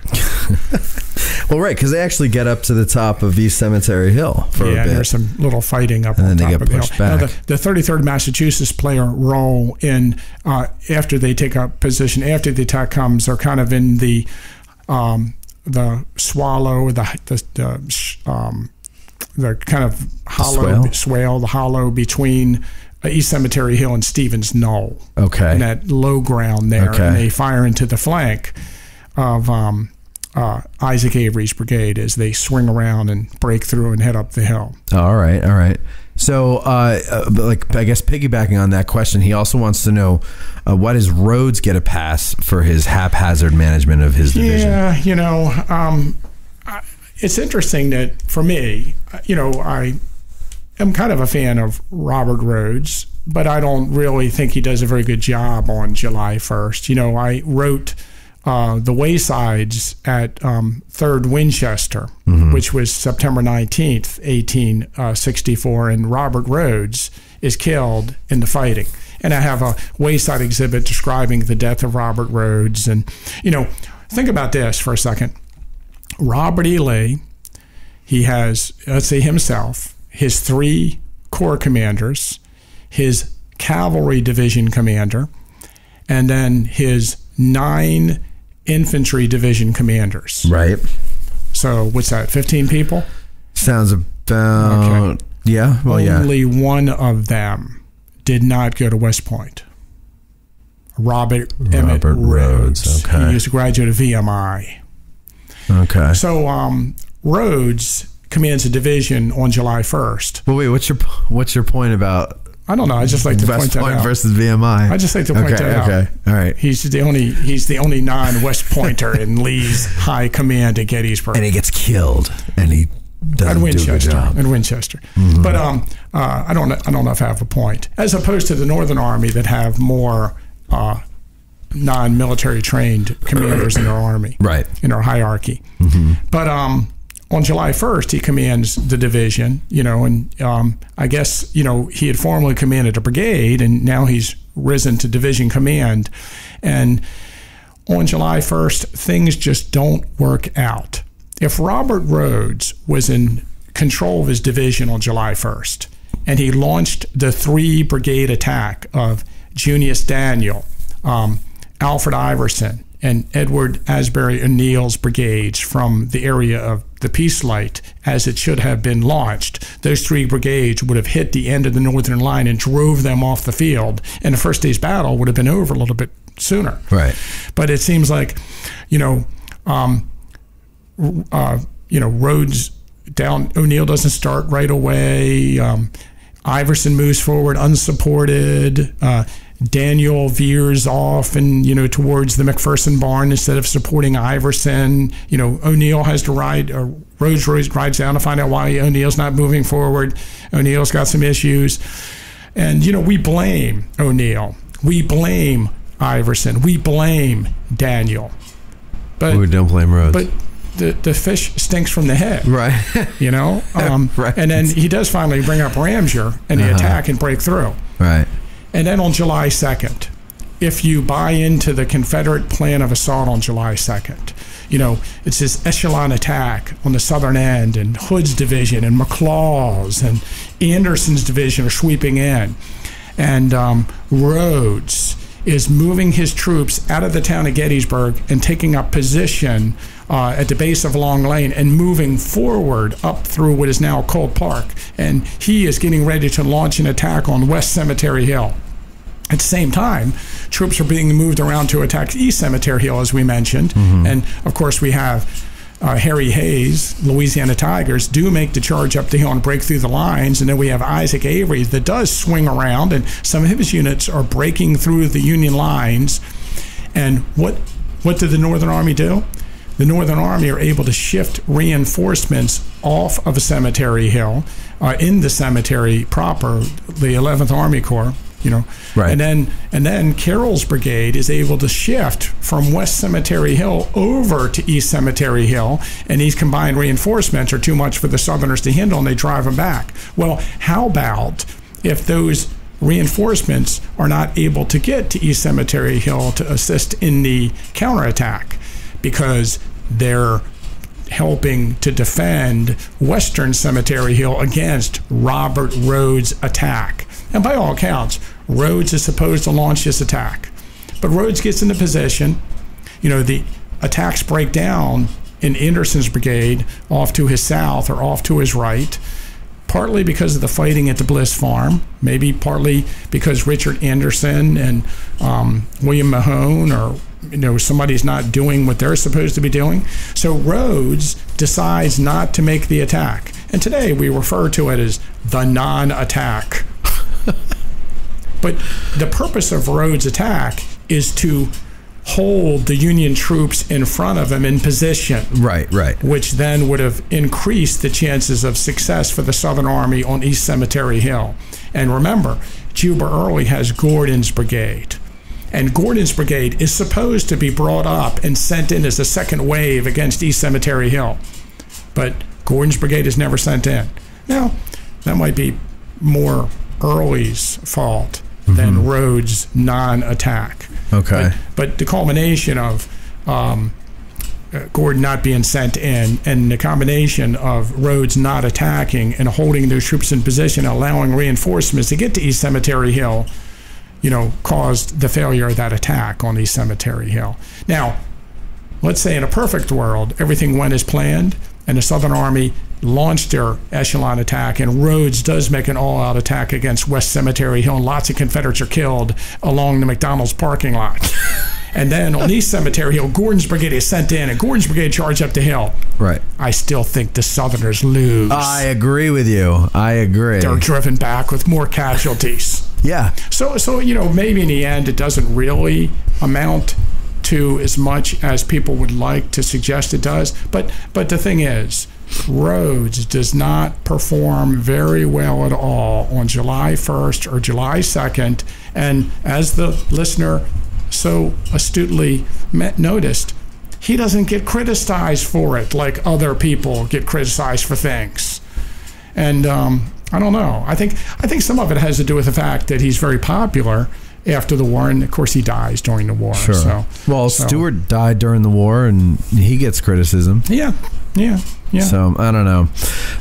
Well, right, because they actually get up to the top of East Cemetery Hill for a bit. There's some little fighting up on top of the hill. And then they get pushed back. Now, the 33rd Massachusetts play a role in, after they take up position, after the attack comes, they're kind of in the swallow, the kind of hollow, swale, the hollow between East Cemetery Hill and Stevens Knoll. Okay. And that low ground there. Okay. And they fire into the flank of Isaac Avery's brigade as they swing around and break through and head up the hill. All right. So, I guess piggybacking on that question, he also wants to know why does Rhodes get a pass for his haphazard management of his division? Yeah, it's interesting that for me, I'm kind of a fan of Robert Rhodes, but I don't really think he does a very good job on July 1st. I wrote the waysides at 3rd Winchester, which was September 19th, 1864, and Robert Rhodes is killed in the fighting. And I have a wayside exhibit describing the death of Robert Rhodes. And, think about this for a second. Robert E. Lee, he has, let's say himself, his 3 corps commanders, his cavalry division commander, and then his 9 infantry division commanders. Right. So what's that, 15 people? Sounds about, okay. Yeah, well, Only one of them did not go to West Point. Robert Emmett Rhodes. Okay. He was a graduate of VMI. Okay. So Rhodes commands a division on July 1st. Well, wait, what's your point about? I don't know. I just like to point that out. West Point versus VMI. I just like to point that out. Okay. All right. He's the only non-West Pointer in Lee's high command at Gettysburg, and he gets killed, and he doesn't do a good job. At Winchester. But I don't know if I have a point, as opposed to the Northern Army that have more non-military trained commanders in their army, right, in our hierarchy. But on July 1st, he commands the division, and I guess, he had formerly commanded a brigade, and now he's risen to division command. And on July 1st, things just don't work out. If Robert Rhodes was in control of his division on July 1st, and he launched the 3-brigade attack of Junius Daniel, Alfred Iverson, and Edward Asbury O'Neill's brigades from the area of the Peace Light, as it should have been launched, those 3 brigades would have hit the end of the Northern line and drove them off the field, and the first day's battle would have been over a little bit sooner. Right. But it seems like, Rhodes down, O'Neill doesn't start right away. Iverson moves forward unsupported. Daniel veers off and, towards the McPherson barn instead of supporting Iverson. O'Neill has to ride, or Rhodes rides down to find out why O'Neill's not moving forward. O'Neill's got some issues. And, we blame O'Neill. We blame Iverson. We blame Daniel. But we don't blame Rhodes. But the fish stinks from the head. Right. Right. And then he does finally bring up Ramseur and the attack and break through. Right. And then on July 2nd, if you buy into the Confederate plan of assault on July 2nd, it's this echelon attack on the southern end, and Hood's division and McLaws and Anderson's division are sweeping in. And Rhodes is moving his troops out of the town of Gettysburg and taking up position at the base of Long Lane and moving forward up through what is now Cold Park. And he is getting ready to launch an attack on West Cemetery Hill. At the same time, troops are being moved around to attack East Cemetery Hill, as we mentioned. And, of course, we have Harry Hayes, Louisiana Tigers, do make the charge up the hill and break through the lines. And then we have Isaac Avery that does swing around, and some of his units are breaking through the Union lines. And what did the Northern Army do? The Northern Army are able to shift reinforcements off of Cemetery Hill in the cemetery proper, the 11th Army Corps, Right. And then Carroll's brigade is able to shift from West Cemetery Hill over to East Cemetery Hill, and these combined reinforcements are too much for the Southerners to handle, and they drive them back. Well, how about if those reinforcements are not able to get to East Cemetery Hill to assist in the counterattack because they're helping to defend Western Cemetery Hill against Robert Rhodes' attack? And by all accounts, Rhodes is supposed to launch this attack. But Rhodes gets into position. The attacks break down in Anderson's brigade off to his south or off to his right, partly because of the fighting at the Bliss Farm, maybe partly because Richard Anderson and William Mahone or somebody's not doing what they're supposed to be doing. So Rhodes decides not to make the attack. And today we refer to it as the non-attack. But the purpose of Rhodes' attack is to hold the Union troops in front of him in position. Right. Which then would have increased the chances of success for the Southern Army on East Cemetery Hill. And remember, Juba Early has Gordon's brigade. And Gordon's brigade is supposed to be brought up and sent in as a second wave against East Cemetery Hill. But Gordon's brigade is never sent in. Now, that might be more Early's fault than Rhodes' non-attack. Okay. But the culmination of Gordon not being sent in and the combination of Rhodes not attacking and holding those troops in position, allowing reinforcements to get to East Cemetery Hill, caused the failure of that attack on East Cemetery Hill. Now, let's say in a perfect world, everything went as planned and the Southern Army launched their echelon attack, and Rhodes does make an all-out attack against West Cemetery Hill, and lots of Confederates are killed along the McDonald's parking lot. And then on East Cemetery Hill, Gordon's brigade is sent in, and Gordon's brigade charged up the hill. Right. I still think the Southerners lose. I agree with you. I agree. They're driven back with more casualties. Yeah. So maybe in the end it doesn't really amount to as much as people would like to suggest it does. But the thing is, Rhodes does not perform very well at all on July 1st or July 2nd. And as the listener so astutely noticed, he doesn't get criticized for it like other people get criticized for things. And I don't know. I think some of it has to do with the fact that he's very popular after the war, and of course he dies during the war. Sure. Stuart died during the war, and he gets criticism. Yeah. So I don't know.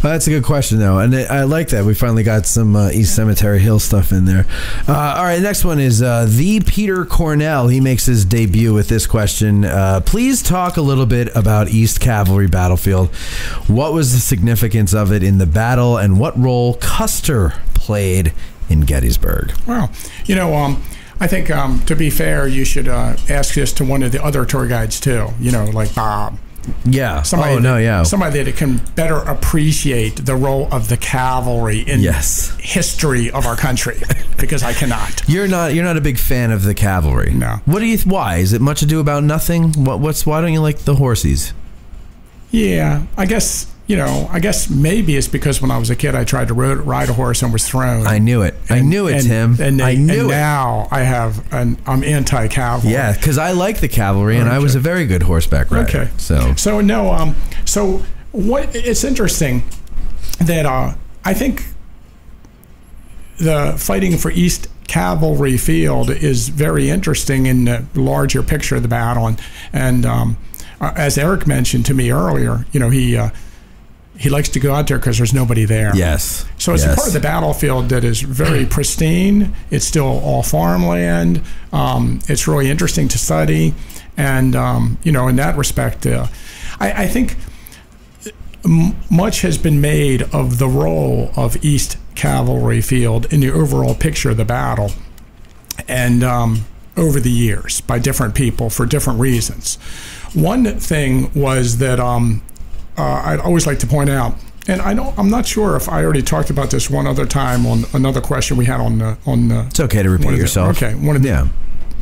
That's a good question, though, and I like that we finally got some East Cemetery Hill stuff in there. All right, next one is the Peter Cornell. He makes his debut with this question. Please talk a little bit about East Cavalry Battlefield. What was the significance of it in the battle, and what role Custer played in Gettysburg? Well, I think to be fair, you should ask this to one of the other tour guides too. Like Bob. Yeah. Somebody that can better appreciate the role of the cavalry in history of our country, because I cannot. You're not a big fan of the cavalry. No. Why? Is it much ado about nothing? Why don't you like the horsies? Yeah, I guess maybe it's because when I was a kid I tried to ride a horse and was thrown. I knew it. Tim. And now I'm anti-cavalry. Yeah, because I like the cavalry, and I was a very good horseback rider. Okay. So it's interesting that I think the fighting for East Cavalry Field is very interesting in the larger picture of the battle, and as Eric mentioned to me earlier, he likes to go out there because there's nobody there. Yes. So it's a part of the battlefield that is very pristine. It's still all farmland. It's really interesting to study. And, in that respect, I think much has been made of the role of East Cavalry Field in the overall picture of the battle. And over the years by different people for different reasons. One thing was that I'd always like to point out, and I'm not sure if I already talked about this one other time on another question we had on the. It's okay to repeat yourself. One of the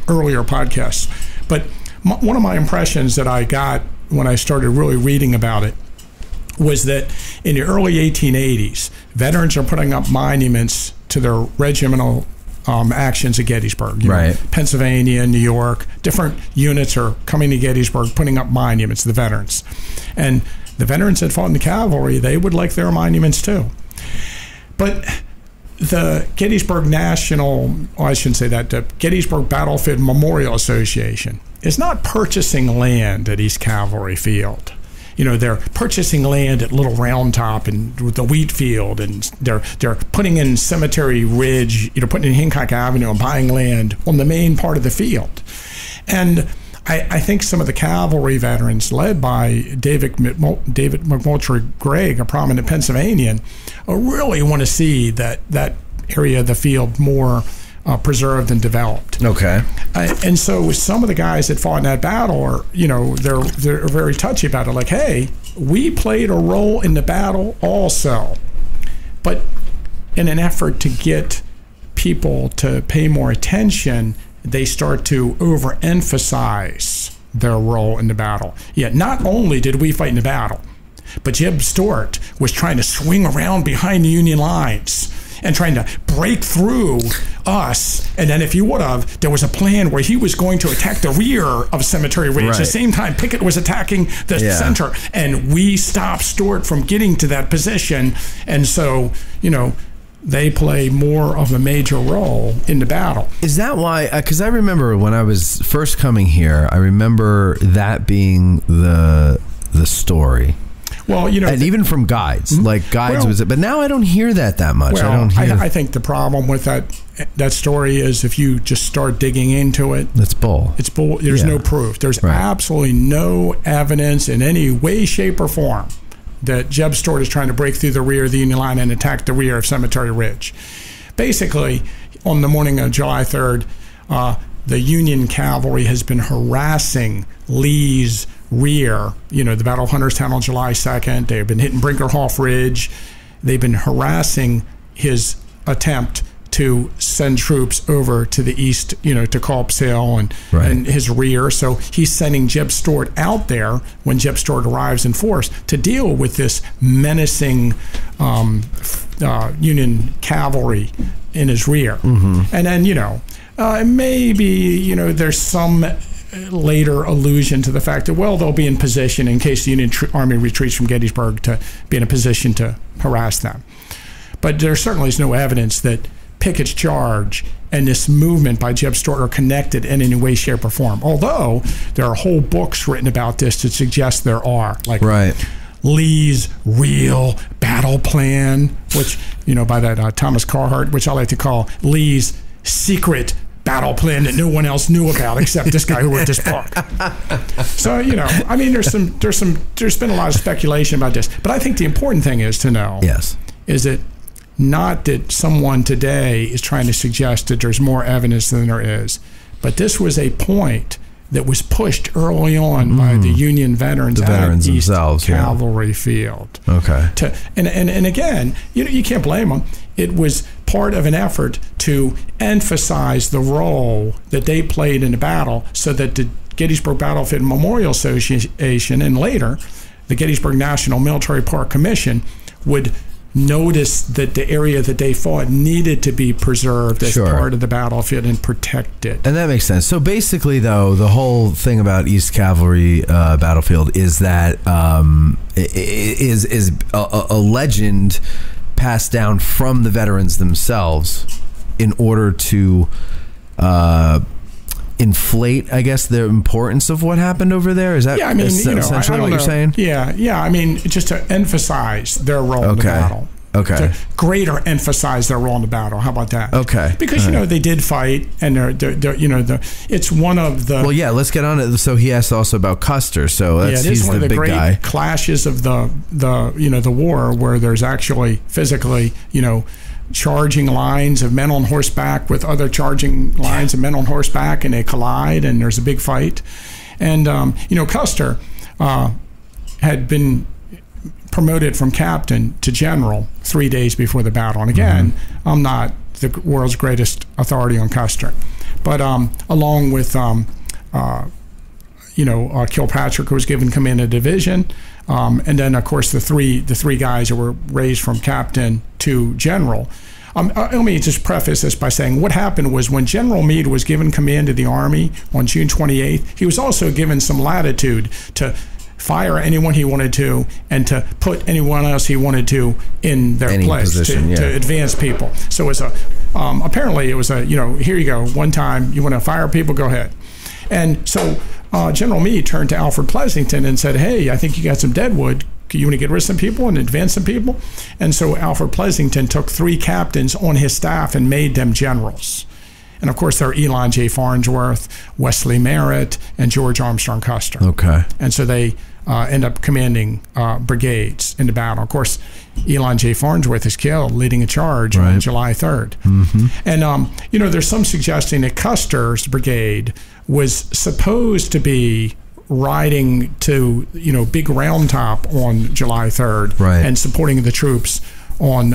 earlier podcasts, but one of my impressions that I got when I started really reading about it was that in the early 1880s, veterans are putting up monuments to their regimental actions at Gettysburg. You know, Pennsylvania, New York, different units are coming to Gettysburg, putting up monuments to the veterans. And the veterans that fought in the cavalry, they would like their monuments too. But the Gettysburg the Gettysburg Battlefield Memorial Association is not purchasing land at East Cavalry Field. You know, they're purchasing land at Little Round Top and the wheat field, and they're putting in Cemetery Ridge, you know, putting in Hancock Avenue and buying land on the main part of the field. And I think some of the cavalry veterans, led by David McMultry Gregg, a prominent Pennsylvanian, really want to see that area of the field more preserved and developed. Okay. And so some of the guys that fought in that battle are, you know, they're very touchy about it. Like, hey, we played a role in the battle also. But in an effort to get people to pay more attention, they start to overemphasize their role in the battle. Yet not only did we fight in the battle, but Jeb Stuart was trying to swing around behind the Union lines and trying to break through us. And then if you would have, there was a plan where he was going to attack the rear of Cemetery Ridge. At the same time, Pickett was attacking the center. And we stopped Stuart from getting to that position. And so, you know, they play more of a major role in the battle. Is that why? Because I remember when I was first coming here, I remember that being the story. Well, you know, and even from guides, like guides was it, but now I don't hear that much. Well, I don't hear. I think the problem with that story is if you just start digging into it, it's bull. It's bull. There's no proof. There's absolutely no evidence in any way, shape, or form that Jeb Stuart is trying to break through the rear of the Union line and attack the rear of Cemetery Ridge. Basically, on the morning of July 3rd, the Union cavalry has been harassing Lee's rear, you know, the Battle of Hunterstown on July 2nd. They've been hitting Brinkerhoff Ridge. They've been harassing his attempt to send troops over to the east, you know, to Culp's Hill and his rear. So he's sending Jeb Stuart out there when Jeb Stuart arrives in force to deal with this menacing Union cavalry in his rear. And then, you know, maybe, you know, there's some later allusion to the fact that, well, they'll be in position in case the Union Army retreats from Gettysburg to be in a position to harass them. But there certainly is no evidence that Pickett's charge and this movement by Jeb Stuart are connected in any way, shape, or form. Although there are whole books written about this that suggest there are. Like Lee's Real Battle Plan, which, you know, by that Thomas Carhart, which I like to call Lee's Secret Battle Plan that no one else knew about except this guy who wrote this book. So, you know, I mean, there's been a lot of speculation about this, but I think the important thing is to know is that not that someone today is trying to suggest that there's more evidence than there is, but this was a point that was pushed early on by the Union veterans at East Cavalry Field. And again, you know, you can't blame them. It was part of an effort to emphasize the role that they played in the battle so that the Gettysburg Battlefield Memorial Association and later the Gettysburg National Military Park Commission would notice that the area that they fought needed to be preserved as part of the battlefield and protected. And that makes sense. So basically, though, the whole thing about East Cavalry Battlefield is that is a legend passed down from the veterans themselves in order to inflate, I guess, the importance of what happened over there. Is that essentially what you're saying? Yeah. I mean, just to emphasize their role in the battle. To greater emphasize their role in the battle. How about that? Because you know they did fight, and they're you know it's one of the. Well, yeah. Let's get on it. So he asked also about Custer. So that's, he's one of the big great guy. Clashes of the war where there's actually physically charging lines of men on horseback with other charging lines of men on horseback, and they collide, and there's a big fight. And Custer had been promoted from captain to general 3 days before the battle. And again, I'm not the world's greatest authority on Custer, but along with Kilpatrick, who was given command of division, and then of course the three guys that were raised from captain to general, let me just preface this by saying what happened was when General Meade was given command of the Army on June 28th, he was also given some latitude to fire anyone he wanted to and to put anyone else he wanted to in their place to advance people. So it was apparently it was here you go, one time you want to fire people, go ahead. And so General Meade turned to Alfred Pleasonton and said, hey, I think you got some deadwood. You want to get rid of some people and advance some people? And so Alfred Pleasonton took 3 captains on his staff and made them generals. And of course, there are Elon J. Farnsworth, Wesley Merritt, and George Armstrong Custer. Okay. And so they end up commanding brigades in the battle. Of course, Elon J. Farnsworth is killed leading a charge on July 3rd. Mm-hmm. And, there's some suggesting that Custer's brigade was supposed to be riding to, Big Round Top on July 3rd and supporting the troops on,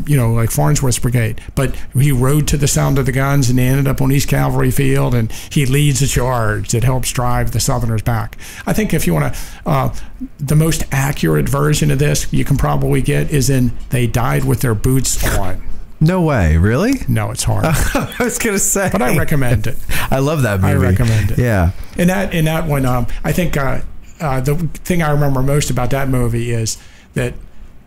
like Farnsworth's brigade. But he rode to the sound of the guns and they ended up on East Cavalry Field, and he leads a charge that helps drive the Southerners back. I think if you want to, the most accurate version of this you can probably get is in They Died with Their Boots On. No way, really? No, it's hard. I was gonna say, but I recommend it. I love that movie. I recommend it. Yeah. In that one, I think the thing I remember most about that movie is that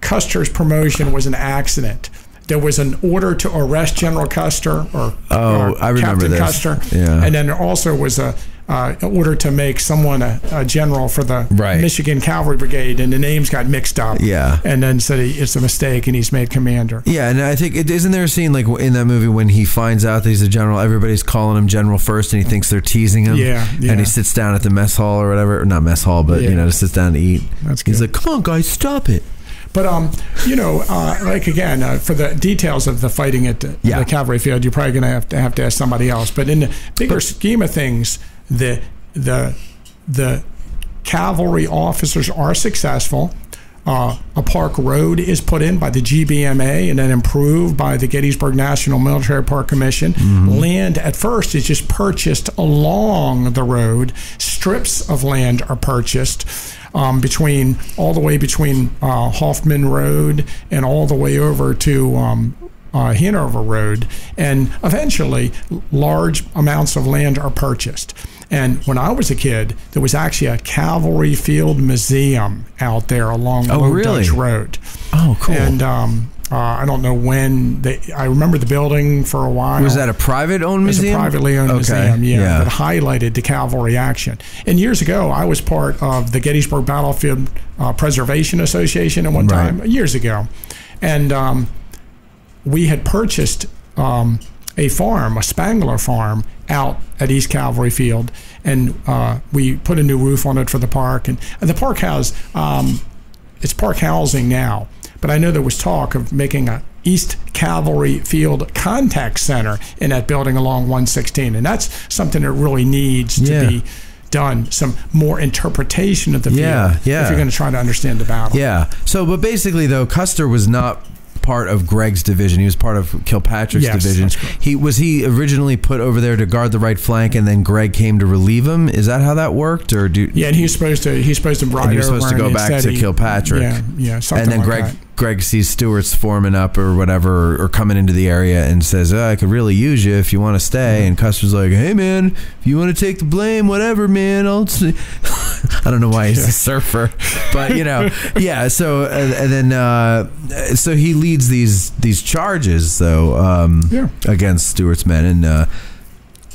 Custer's promotion was an accident. There was an order to arrest General Custer I remember Captain this. Custer, yeah. And then there also was an order to make someone a general for the Michigan Cavalry Brigade, and the names got mixed up. Yeah, and then said it's a mistake, and he's made commander. Yeah, and I think isn't there a scene like in that movie when he finds out that he's a general, everybody's calling him general first, and he thinks they're teasing him. Yeah. And he sits down at the mess hall or whatever, or not mess hall, but sits down to eat. That's good. He's like, "Come on, guys, stop it." But for the details of the fighting at the Cavalry Field, you're probably going to have to ask somebody else. But in the bigger scheme of things, the cavalry officers are successful. A park road is put in by the GBMA and then improved by the Gettysburg National Military Park Commission. Mm-hmm. Land at first is just purchased along the road. Strips of land are purchased. Between Hoffman Road and all the way over to Hanover Road, and eventually large amounts of land are purchased. And when I was a kid, there was actually a Cavalry Field Museum out there along Low Dutch Road. Oh, cool. And I don't know when I remember the building for a while. Was that a private-owned museum? It was a privately owned museum, that highlighted the cavalry action. And years ago, I was part of the Gettysburg Battlefield Preservation Association at one time, years ago. And we had purchased a farm, a Spangler Farm, out at East Cavalry Field. And we put a new roof on it for the park. And the park has, it's park housing now. But I know there was talk of making a East Cavalry Field Contact Center in that building along 116. And that's something that really needs to be done, some more interpretation of the field if you're going to try to understand the battle. Yeah. So, but basically, though, Custer was not part of Gregg's division. He was part of Kilpatrick's division. He originally put over there to guard the right flank, and then Gregg came to relieve him. Is that how that worked, or and he was supposed to ride over. He was supposed to go back to Kilpatrick. Something and then Gregg sees Stewart's forming up or whatever, or coming into the area, and says, I could really use you if you want to stay. And Custer's like, hey, man, if you want to take the blame, whatever, man. I don't know why he's a surfer, but, so, and then, so he leads these charges, though, against Stewart's men, and,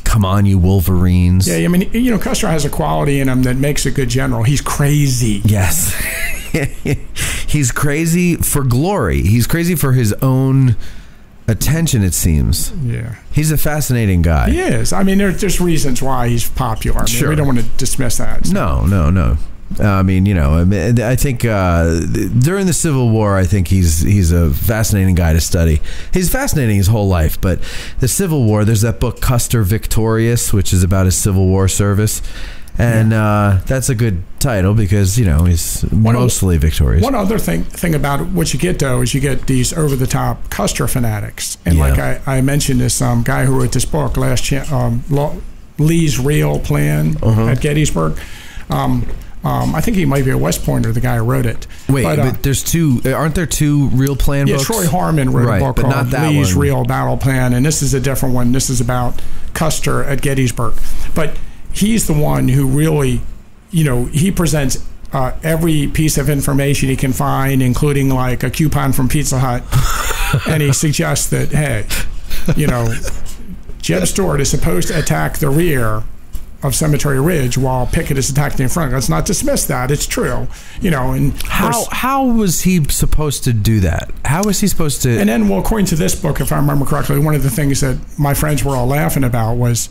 come on, you Wolverines. Yeah, I mean, Custer has a quality in him that makes a good general. He's crazy. Yes. He's crazy for glory. He's crazy for his own attention, it seems. Yeah. He's a fascinating guy. He is. I mean, there's reasons why he's popular. I mean, we don't want to dismiss that. So. No. I think during the Civil War, I think he's a fascinating guy to study. He's fascinating his whole life, but the Civil War, there's that book Custer Victorious, which is about his Civil War service. And that's a good title because, he's mostly victorious. One other thing about it, what you get, though, is you get these over-the-top Custer fanatics. And like I mentioned this guy who wrote this book, Lee's Real Plan at Gettysburg. I think he might be a West Pointer, the guy who wrote it. Wait, but there's two. Aren't there two real plan books? Troy Harmon wrote a book called Lee's Real Battle Plan, and this is a different one. This is about Custer at Gettysburg. But he's the one who really, he presents every piece of information he can find, including like a coupon from Pizza Hut, and he suggests that, hey, Jeb Stuart is supposed to attack the rear of Cemetery Ridge while Pickett is attacking in front. Let's not dismiss that. It's true. And how was he supposed to do that? How was he supposed to? And then, according to this book, if I remember correctly, one of the things that my friends were all laughing about was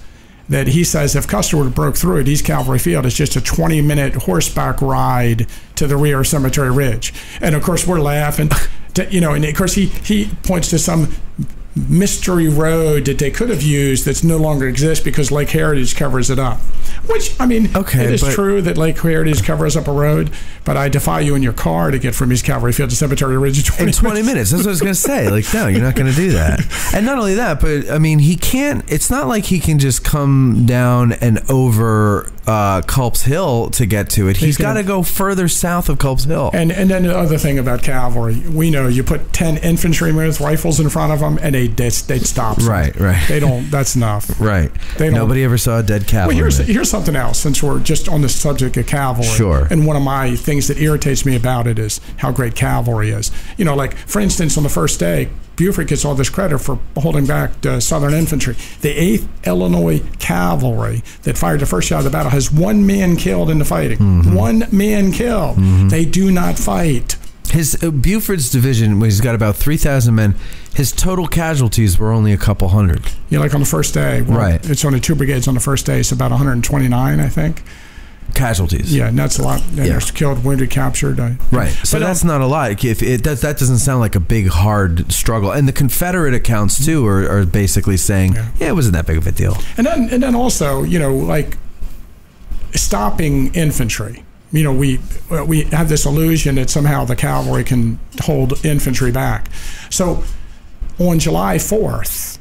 that he says if Custer would have broke through at East Cavalry Field, it's just a 20-minute horseback ride to the rear of Cemetery Ridge. And of course, we're laughing. And of course, he points to some mystery road that they could have used that's no longer exists because Lake Heritage covers it up. Which, it is true that Lake Heritage covers up a road, but I defy you in your car to get from East Cavalry Field to Cemetery Ridge in 20 minutes. That's what I was going to say. No, you're not going to do that. And not only that, but he can't, it's not like he can just come down and over Culp's Hill to get to it. He's got to go further south of Culp's Hill. And then the other thing about cavalry, we know you put 10 infantrymen with rifles in front of them and they'd stop. Right. They don't, that's enough. Right. Nobody ever saw a dead cavalry. Well, here's something else, since we're just on the subject of cavalry. Sure. And one of my things that irritates me about it is how great cavalry is. For instance, on the first day, Buford gets all this credit for holding back the Southern infantry. The 8th Illinois Cavalry that fired the first shot of the battle has 1 man killed in the fighting. Mm-hmm. 1 man killed. Mm-hmm. They do not fight. His Buford's division, he's got about 3,000 men. His total casualties were only a couple hundred. Yeah, like on the first day. Right. It's only 2 brigades on the first day. It's about 129, I think. Casualties. Yeah, and that's a lot. And there's killed, wounded, captured. Right. So that's not a lot. If that doesn't sound like a big, hard struggle. And the Confederate accounts, too, are basically saying, it wasn't that big of a deal. And then also, stopping infantry. We have this illusion that somehow the cavalry can hold infantry back. So on July 4th,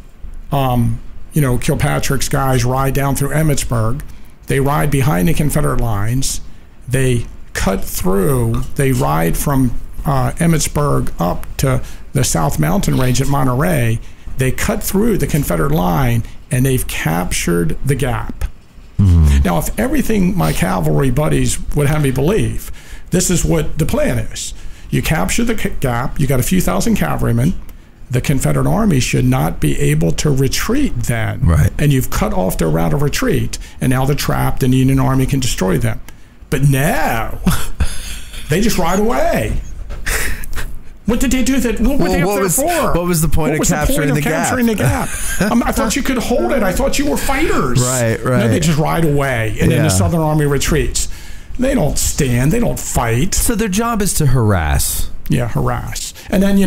Kilpatrick's guys ride down through Emmitsburg. They ride behind the Confederate lines. They cut through. They ride from Emmitsburg up to the South Mountain Range at Monterey. They cut through the Confederate line, and they've captured the Gap. Mm-hmm. Now, if everything my cavalry buddies would have me believe, this is what the plan is. You capture the Gap. You got a few thousand cavalrymen. The Confederate Army should not be able to retreat then. Right. And you've cut off their route of retreat, and now they're trapped, and the Union Army can destroy them. But now, they just ride away. What did they do that? What were they up there for? What was the point of capturing the Gap? I thought you could hold it. I thought you were fighters. Right. No, they just ride away, and then the Southern Army retreats. They don't stand. They don't fight. So their job is to harass. Yeah, harass. And then,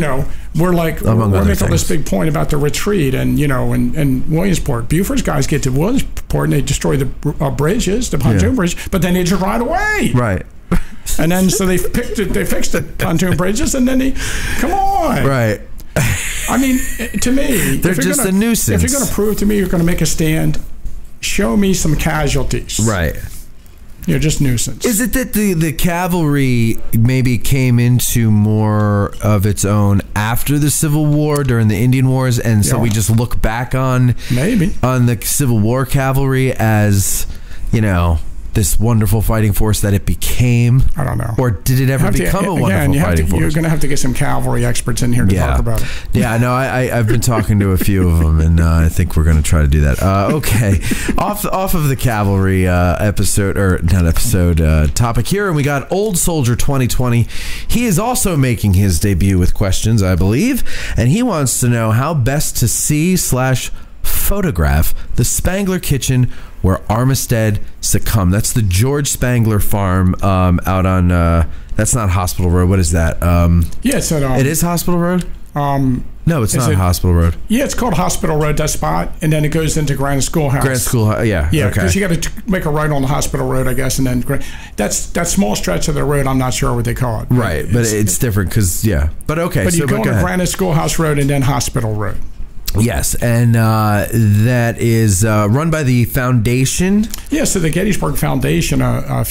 we're making this big point about the retreat and, and Williamsport. Buford's guys get to Williamsport and they destroy the bridges, the pontoon bridge, but then they just ride away. Right. And then so they fixed the pontoon bridges and then come on. Right. I mean, to me, they're just a nuisance. If you're going to prove to me you're going to make a stand, show me some casualties. Right. Just nuisance. Is it that the cavalry maybe came into more of its own after the Civil War, during the Indian Wars, and so we just look back on the Civil War cavalry as, this wonderful fighting force that it became? I don't know. Or did it ever become a wonderful fighting force? You're going to have to get some cavalry experts in here to talk about it. Yeah, no, I've been talking to a few of them, and I think we're going to try to do that. Okay, off of the cavalry topic here, and we got Old Soldier 2020. He is also making his debut with questions, I believe, and he wants to know how best to see/photograph the Spangler kitchen where Armistead succumbed. That's the George Spangler Farm out on, that's not Hospital Road. What is that? It's at, it is Hospital Road? No, it's not Hospital Road. Yeah, it's called Hospital Road, that spot, and then it goes into Granite Schoolhouse. Yeah. Yeah, because you got to make a right on the Hospital Road, I guess, and then that's that small stretch of the road, I'm not sure what they call it. Right, but it's different because, But okay. But you go to Granite Schoolhouse Road and then Hospital Road. Yes, and that is run by the foundation. Yeah, so the Gettysburg Foundation a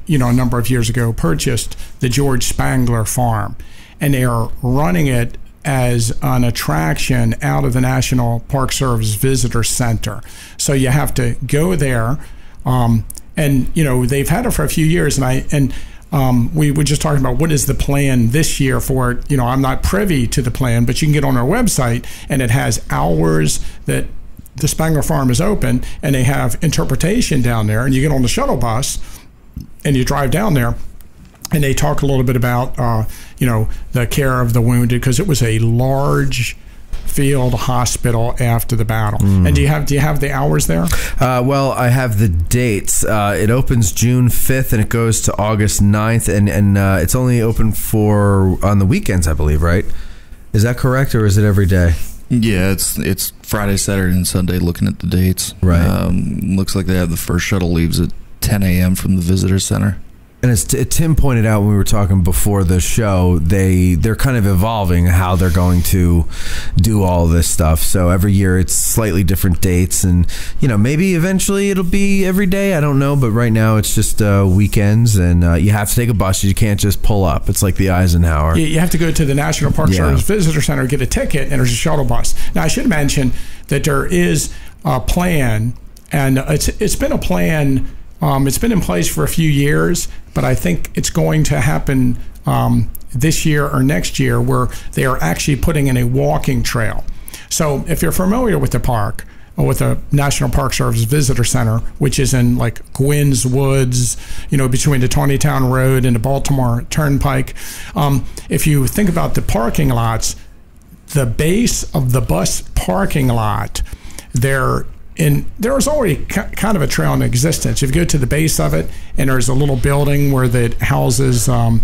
number of years ago purchased the George Spangler Farm, and they are running it as an attraction out of the National Park Service Visitor Center. So you have to go there, and they've had it for a few years, and we were just talking about what is the plan this year for it. I'm not privy to the plan, but you can get on our website, and it has hours that the Spangler Farm is open, and they have interpretation down there, and you get on the shuttle bus and you drive down there, and they talk a little bit about the care of the wounded, because it was a large field hospital after the battle. And do you have the hours there? Well, I have the dates. It opens June 5th and it goes to August 9th, and it's only open on the weekends, I believe, right? Is that correct, or is it every day? Yeah, it's Friday, Saturday, and Sunday. Looking at the dates, right? Looks like they have the first shuttle leaves at 10 a.m. from the visitor center. And as Tim pointed out when we were talking before the show, they're kind of evolving how they're going to do all this stuff. So every year it's slightly different dates, and maybe eventually it'll be every day. I don't know, but right now it's just weekends, and you have to take a bus. You can't just pull up. It's like the Eisenhower. You have to go to the National Park Service Visitor Center, get a ticket, and there's a shuttle bus. Now I should mention that there is a plan, and it's been a plan. It's been in place for a few years, but I think it's going to happen this year or next year, where they are actually putting in a walking trail. So if you're familiar with the park, or with the National Park Service Visitor Center, which is in like Gwynn's Woods, between the Tawnytown Road and the Baltimore Turnpike, if you think about the parking lots, the base of the bus parking lot, there's already kind of a trail in existence. If you go to the base of it, and there's a little building where that houses some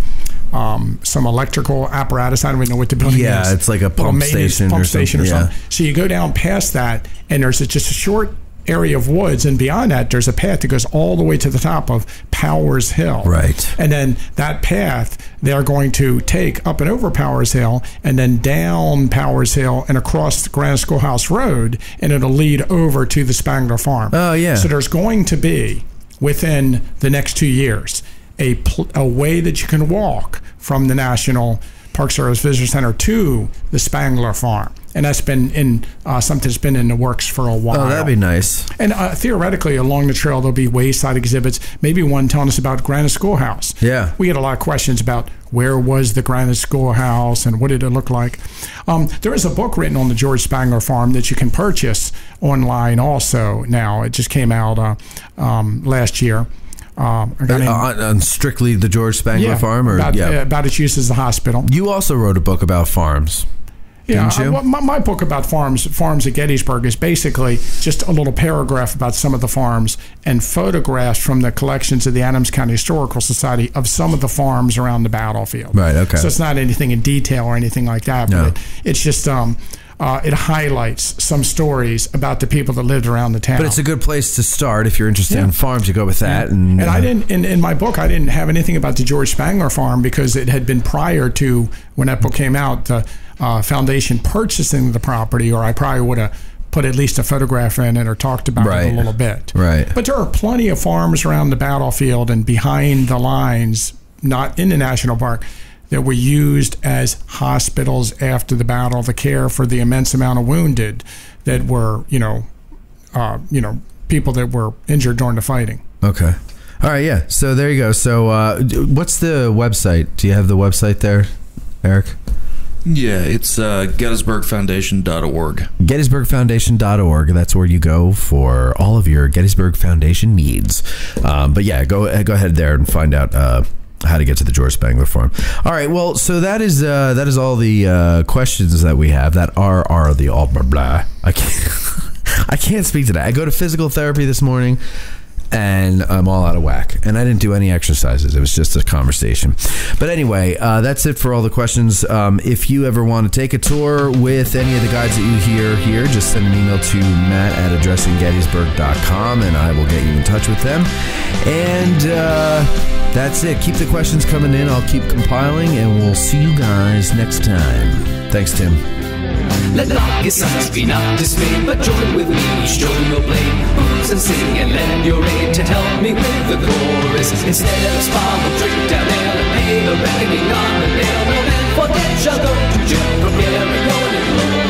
electrical apparatus. I don't even know what the building is. Yeah, it's like a pump station or something. So you go down past that, and there's just a short area of woods, and beyond that there's a path that goes all the way to the top of Powers Hill. Right. And then that path they're going to take up and over Powers Hill, and then down Powers Hill and across the Granite Schoolhouse Road, and it'll lead over to the Spangler Farm. Oh, yeah. So there's going to be, within the next 2 years, a way that you can walk from the National Park Service Visitor Center to the Spangler Farm. And that's been something that's been in the works for a while. Oh, that'd be nice. And theoretically, along the trail, there'll be wayside exhibits. Maybe one telling us about Granite Schoolhouse. Yeah. We get a lot of questions about where was the Granite Schoolhouse and what did it look like. There is a book written on the George Spangler Farm that you can purchase online also now. It just came out last year. On strictly the George Spangler Farm? About its use as a hospital. You also wrote a book about farms. Didn't you? My book about farms at Gettysburg, is basically just a little paragraph about some of the farms and photographs from the collections of the Adams County Historical Society of some of the farms around the battlefield. Right, okay. So it's not anything in detail or anything like that, but it's just it highlights some stories about the people that lived around the town. But it's a good place to start if you're interested in farms. You go with that. And I didn't in my book. I didn't have anything about the George Spangler Farm because it had been prior to when that book came out. The foundation purchasing the property, or I probably would have put at least a photograph in it or talked about it a little bit. Right. But there are plenty of farms around the battlefield and behind the lines, not in the national park, that were used as hospitals after the battle, the care for the immense amount of wounded that were, people that were injured during the fighting. Okay. All right, yeah. So there you go. So what's the website? Do you have the website there, Eric? Yeah, it's GettysburgFoundation.org. GettysburgFoundation.org. That's where you go for all of your Gettysburg Foundation needs. But yeah, go ahead there and find out how to get to the George Spangler Farm. All right, well, so that is all the questions that we have. That are the all blah blah. I can't speak to that. I go to physical therapy this morning, and I'm all out of whack. And I didn't do any exercises. It was just a conversation. But anyway, that's it for all the questions. If you ever want to take a tour with any of the guides that you hear here, just send an email to matt@addressinggettysburg.com, and I will get you in touch with them. And that's it. Keep the questions coming in. I'll keep compiling, and we'll see you guys next time. Thanks, Tim. Let not his sons be not dismayed, but join with me, show your blade. Booze and sing and lend your aid to help me with the chorus. Instead of spar, we'll drink down ale and pay the reckoning on the nail. No man forget shall go to jail from Gary Owen in glory.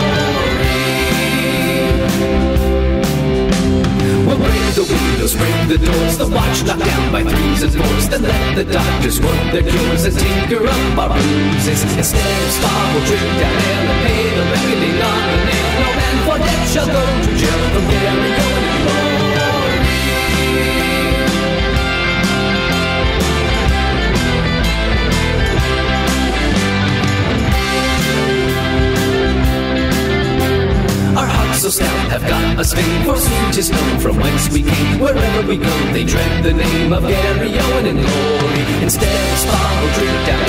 We'll break the windows, break the doors, the watch knocked down by 3s and 4s. Then let the doctors work their cures and tinker up our bruises. Instead of spar, we'll drink down ale and pay the reckoning on the nail. No man forget shall go to jail from Gary Owen in glory. Our hearts so stout have got us fame, for soon 'tis known from whence we came. Wherever we go, they dread the name of Gary Owen in glory. Instead of spar, we'll drink down